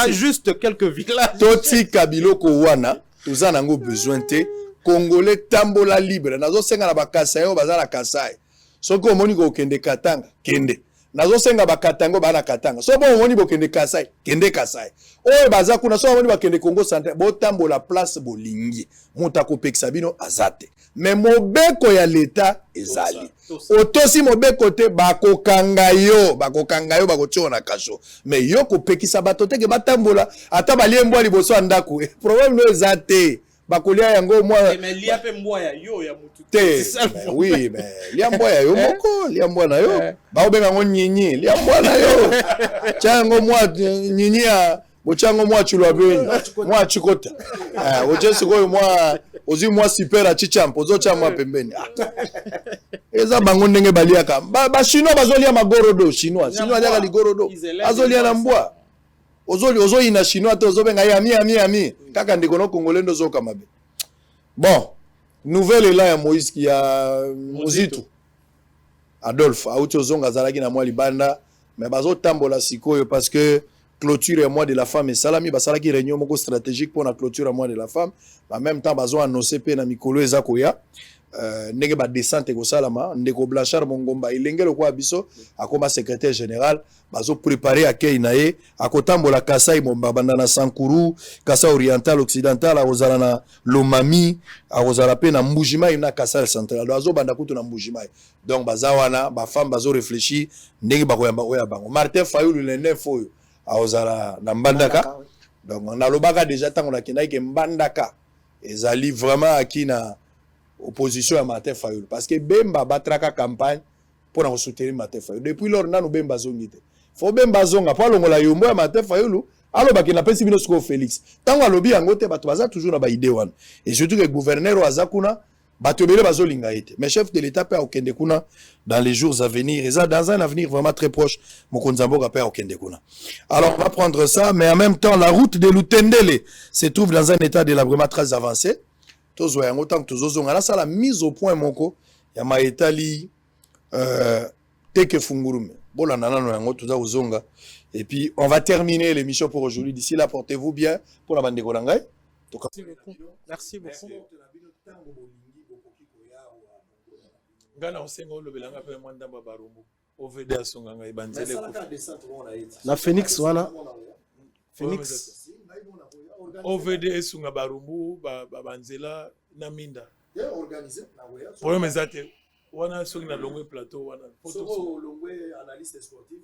juste quelques villages totika biloko wana toza nango besoin te congolais tambola libre nazosenga na bakasa oyo baza na kasai soki omoni kokende Katanga kende nazosenga bakatango bana Katanga so bon omoni bokende Kasai kende Kasai oyo baza kuna so omoni bakende Congo central botambola place bolingi mutu akopekisa bino azate mais mobeko ya leta ezali otosi mobeko te bakokanga yo bakotia na kaso mais yo kopekisa bato te ke batambola ata balie mbwa liboso ya ndako problème no eza te bakolia yango mwa mais lia pe mbwa ya yo ya mutu te oui mais lia mbwa ya yo moko lia mbwa na yo baobenga ngo nyinyi lia mbwa na yo chango mwa nyinyi ya bochango mwa chulwa benyi mwa chikota ojesu ko mwa ozi mwa super a chichampo ozocha mwa pembeni eza bango ndenge baliaka ba chinois bazolia magorodo chinois yaka ligorodo azolia na mbwa ozo ina chinois te ozobenga yami kaka ndeko no congolais ndo zoka mabe bon nouvelle là ya Moïse qui a Mozitu Adolphe auti ozonga zalaki na mwa libanda mais bazo tambola sikoyo parce que clôture et mois de la femme et salami basala qui réunion moko stratégique pour la clôture à mois de la femme en même temps bazo annoncer pe na mikolo ezakoya ndenge ba descente ko salama ndeko Blachard Mongomba ilengelo kwa biso akoma secrétaire général bazo préparer accueil nae akotambola Kasai Momba banda na Sankuru Kasai oriental occidental azala na Lomami azala pe na Mbujimai na Kasai central bazo banda kutu na Mbujimai donc bazawana ba femme bazo réfléchir ndenge bakoyamba oya bango Martin Fayulu le 9 oyo azala na Mbandaka donc na lobaka déjà tango na kinai Mbandaka ezali vraiment akina opposition à Martin Fayulu parce que Bemba batraka campagne pour nous soutenir Martin Fayulu depuis lors nanu Bemba zongite faut Bemba zonga pour longola yombo ya Martin Fayulu alo baki na pesi bino siko Félix tango alobi yango te bato baza toujours na ba idée wana et surtout que gouverneur wa zakuna bato bele bazolinga ete mais chef de l'état pe okende kuna dans les jours à venir et ça dans un avenir vraiment très proche Mokonzamboka pe okende kuna. Alors on va prendre ça mais en même temps la route de Lutendele se trouve dans un état délabrement très avancé. Tozo yango tant que tozo ngana ça la mise au point moko ya maetali teke fungurume bola nanano yango toza uzonga et puis on va terminer l'émission pour aujourd'hui d'ici là portez-vous bien pour la bande de Golangai. Merci beaucoup. Ngana osengo lobelanga pe mwanda babarumbu OVD asonganga ibanzele na Phoenix wana Phoenix OVD esunga barumbu babanzela na minda problème ezate wana soki na longwe plateau wana soko longwe analyste sportif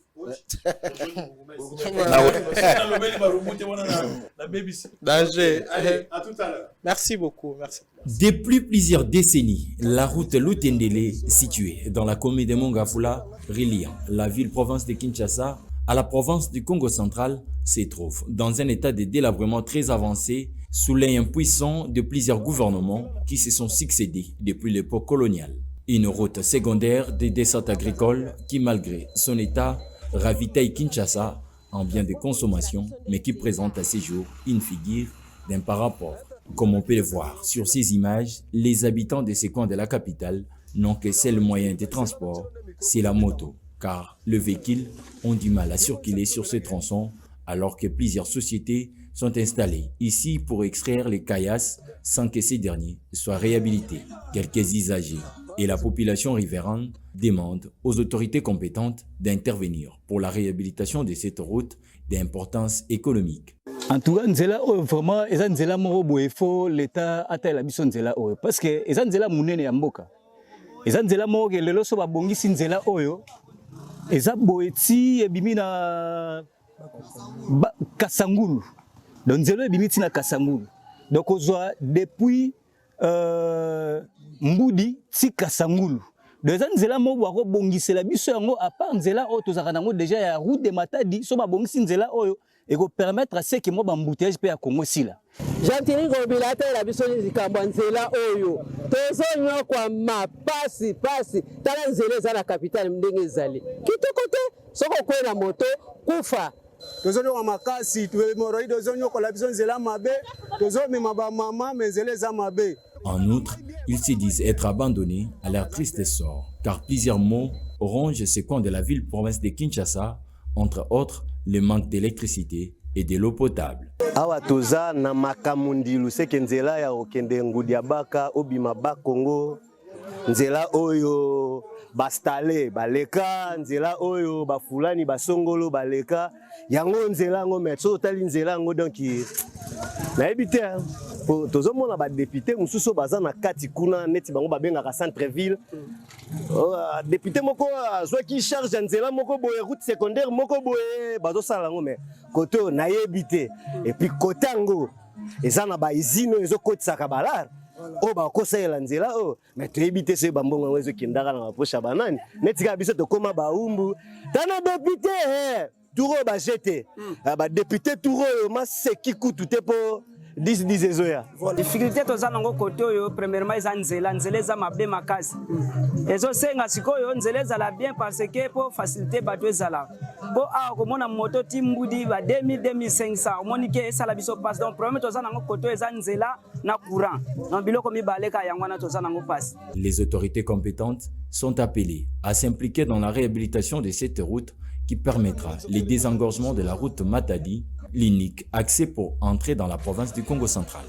danger. À tout à l'heure. Merci beaucoup, merci. Depuis plusieurs décennies, la route Lutendele, située dans la commune de Mongafula, reliant la ville-province de Kinshasa à la province du Congo central, se trouve dans un état de délabrement très avancé sous l'œil impuissant de plusieurs gouvernements qui se sont succédés depuis l'époque coloniale. Une route secondaire des descentes agricoles qui, malgré son état, ravitaille Kinshasa en biens de consommation, mais qui présente à ces jours une figure d'un parent pauvre. Comme on peut le voir sur ces images, les habitants de ces coins de la capitale n'ont que seul moyen de transport, c'est la moto, car les véhicules ont du mal à circuler sur ces tronçons alors que plusieurs sociétés sont installées ici pour extraire les caillasses sans que ces derniers soient réhabilités. Quelques usagers et la population riveraine demandent aux autorités compétentes d'intervenir pour la réhabilitation de cette route d'importance économique. En tout cas, nzela vraiment eza nzela moko boye fo l'État atela biso nzela oyo parce que eza nzela munene ya mboka. Eza nzela moko ke lelo so babongisi nzela oyo eza boye ti ebimi na Kasangulu. Donc nzela ebimi ti na Kasangulu. Donc ozwa depuis Mbudi ti Kasangulu. Donc eza nzela moko bako bongisela biso yango à part nzela oyo tozaka nango déjà ya route de Matadi so babongisi nzela oyo et ko permettre à ceux qui mo bambouteillage pe ya Congo sila. Jantini Gobilate la biso nzikamba nzela oyo tozo nyokwa mapasi pasi tala nzela za la capitale ndenge ezali kitoko te soko kwela moto kufa tozo nyokwa makasi tuemoroi tozo nyokwa la biso nzela mabe tozo mema ba mama menzela za mabe. En outre, ils se disent être abandonnés à leur triste sort, car plusieurs mots rongent ces coins de la ville-province de Kinshasa, entre autres le manque d'électricité et de l'eau potable. Awa toza na makamundilu seke nzela ya okende ngudiabaka obima bakongo nzela oyo bastale baleka nzela oyo bafulani basongolo baleka yango nzela ngo metso tali nzela ngo donc na ebite tozo mona ba député mususu baza na kati kuna neti bango babengaka centre ville député moko azwa ki charge nzela moko boye route secondaire moko boye bazo sala ngo mais côté na yebite et puis kotango eza na ba izino ezo kotisaka balala o ba kosela nzela o mais to yebite se bambongo ngo ezo kindaka na maposha banani neti ka biso to koma ba umbu tana député Touro ba jeté ba député Touro ma seki kutu te po 10 ezoya. Difficulté toza nango côté oyo premièrement eza nzela eza mabe makasi. Ezo senga sikoyo nzela ezala bien parce que pour faciliter bato ezala. Po a komona moto timbudi ba 2000 2500 omoni ke esala biso passe donc problème toza nango côté eza nzela na courant. Non biloko mibaleka yango na toza nango passe. Les autorités compétentes sont appelées à s'impliquer dans la réhabilitation de cette route qui permettra le désengorgement de la route Matadi, l'unique accès pour entrer dans la province du Congo central.